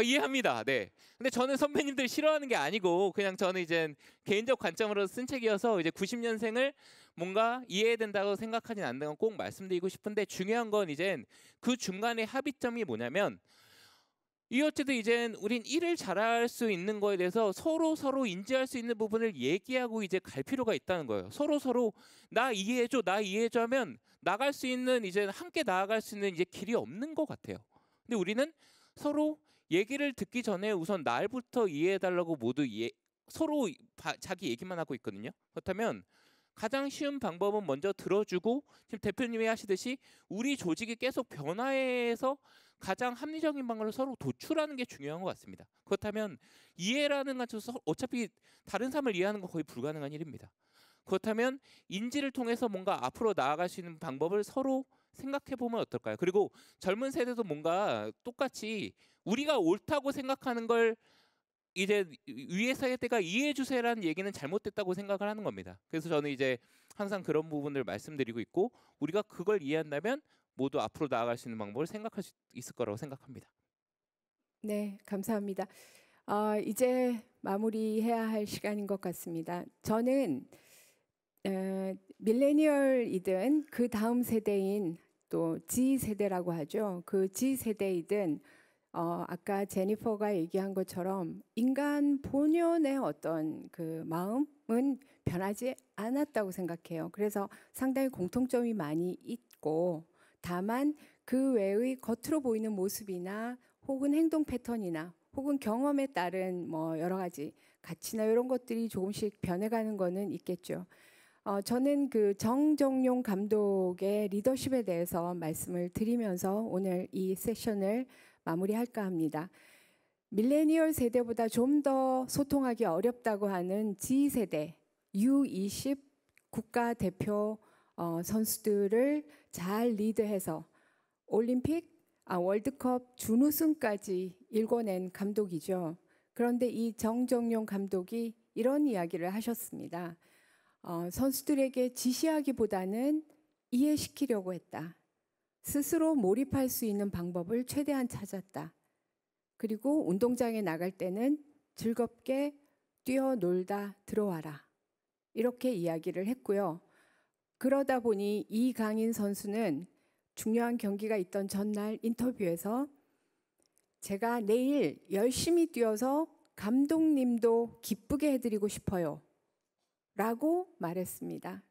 이해합니다. 네. 근데 저는 선배님들 싫어하는 게 아니고 그냥 저는 이제 개인적 관점으로 쓴 책이어서 이제 90년생을 뭔가 이해해야 된다고 생각하진 않는 건 꼭 말씀드리고 싶은데 중요한 건 이제 그 중간의 합의점이 뭐냐면 이 어쨌든 이제 우린 일을 잘할 수 있는 거에 대해서 서로 인지할 수 있는 부분을 얘기하고 이제 갈 필요가 있다는 거예요. 서로 나 이해해줘 하면 나갈 수 있는 이제 함께 나아갈 수 있는 이제 길이 없는 것 같아요. 근데 우리는 서로 얘기를 듣기 전에 우선 날부터 이해해달라고 모두 서로 자기 얘기만 하고 있거든요. 그렇다면 가장 쉬운 방법은 먼저 들어주고 지금 대표님이 하시듯이 우리 조직이 계속 변화해서 가장 합리적인 방법을 서로 도출하는 게 중요한 것 같습니다. 그렇다면 이해라는 것은 어차피 다른 사람을 이해하는 건 거의 불가능한 일입니다. 그렇다면 인지를 통해서 뭔가 앞으로 나아갈 수 있는 방법을 서로 생각해 보면 어떨까요? 그리고 젊은 세대도 뭔가 똑같이 우리가 옳다고 생각하는 걸 이제 위에 세대가 이해해 주세요라는 얘기는 잘못됐다고 생각을 하는 겁니다. 그래서 저는 이제 항상 그런 부분을 말씀드리고 있고 우리가 그걸 이해한다면 모두 앞으로 나아갈 수 있는 방법을 생각할 수 있을 거라고 생각합니다. 네, 감사합니다. 이제 마무리해야 할 시간인 것 같습니다. 저는 밀레니얼이든 그 다음 세대인 또 Z 세대라고 하죠. 그 Z 세대이든 아까 제니퍼가 얘기한 것처럼 인간 본연의 어떤 그 마음 변하지 않았다고 생각해요. 그래서 상당히 공통점이 많이 있고, 다만 그 외의 겉으로 보이는 모습이나 혹은 행동 패턴이나 혹은 경험에 따른 뭐 여러 가지 가치나 이런 것들이 조금씩 변해가는 거는 있겠죠. 저는 그 정정용 감독의 리더십에 대해서 말씀을 드리면서 오늘 이 세션을 마무리할까 합니다. 밀레니얼 세대보다 좀 더 소통하기 어렵다고 하는 G세대, U20 국가대표 선수들을 잘 리드해서 올림픽, 월드컵 준우승까지 일궈낸 감독이죠. 그런데 이 정정용 감독이 이런 이야기를 하셨습니다. 선수들에게 지시하기보다는 이해시키려고 했다. 스스로 몰입할 수 있는 방법을 최대한 찾았다. 그리고 운동장에 나갈 때는 즐겁게 뛰어놀다 들어와라. 이렇게 이야기를 했고요. 그러다 보니 이강인 선수는 중요한 경기가 있던 전날 인터뷰에서 제가 내일 열심히 뛰어서 감독님도 기쁘게 해드리고 싶어요. 라고 말했습니다.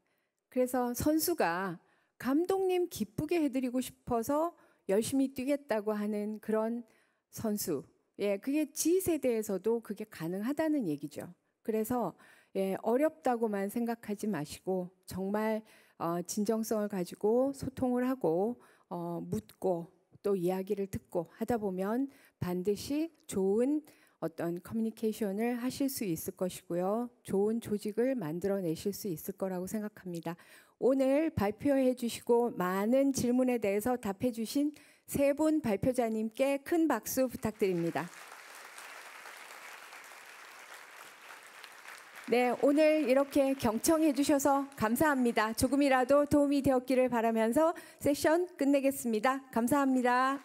그래서 선수가 감독님 기쁘게 해드리고 싶어서 열심히 뛰겠다고 하는 그런 선수. 그게 G세대에서도 그게 가능하다는 얘기죠. 그래서 어렵다고만 생각하지 마시고 정말 진정성을 가지고 소통을 하고 묻고 또 이야기를 듣고 하다 보면 반드시 좋은 어떤 커뮤니케이션을 하실 수 있을 것이고요. 좋은 조직을 만들어내실 수 있을 거라고 생각합니다. 오늘 발표해 주시고 많은 질문에 대해서 답해 주신 세 분 발표자님께 큰 박수 부탁드립니다. 네, 오늘 이렇게 경청해 주셔서 감사합니다. 조금이라도 도움이 되었기를 바라면서 세션 끝내겠습니다. 감사합니다.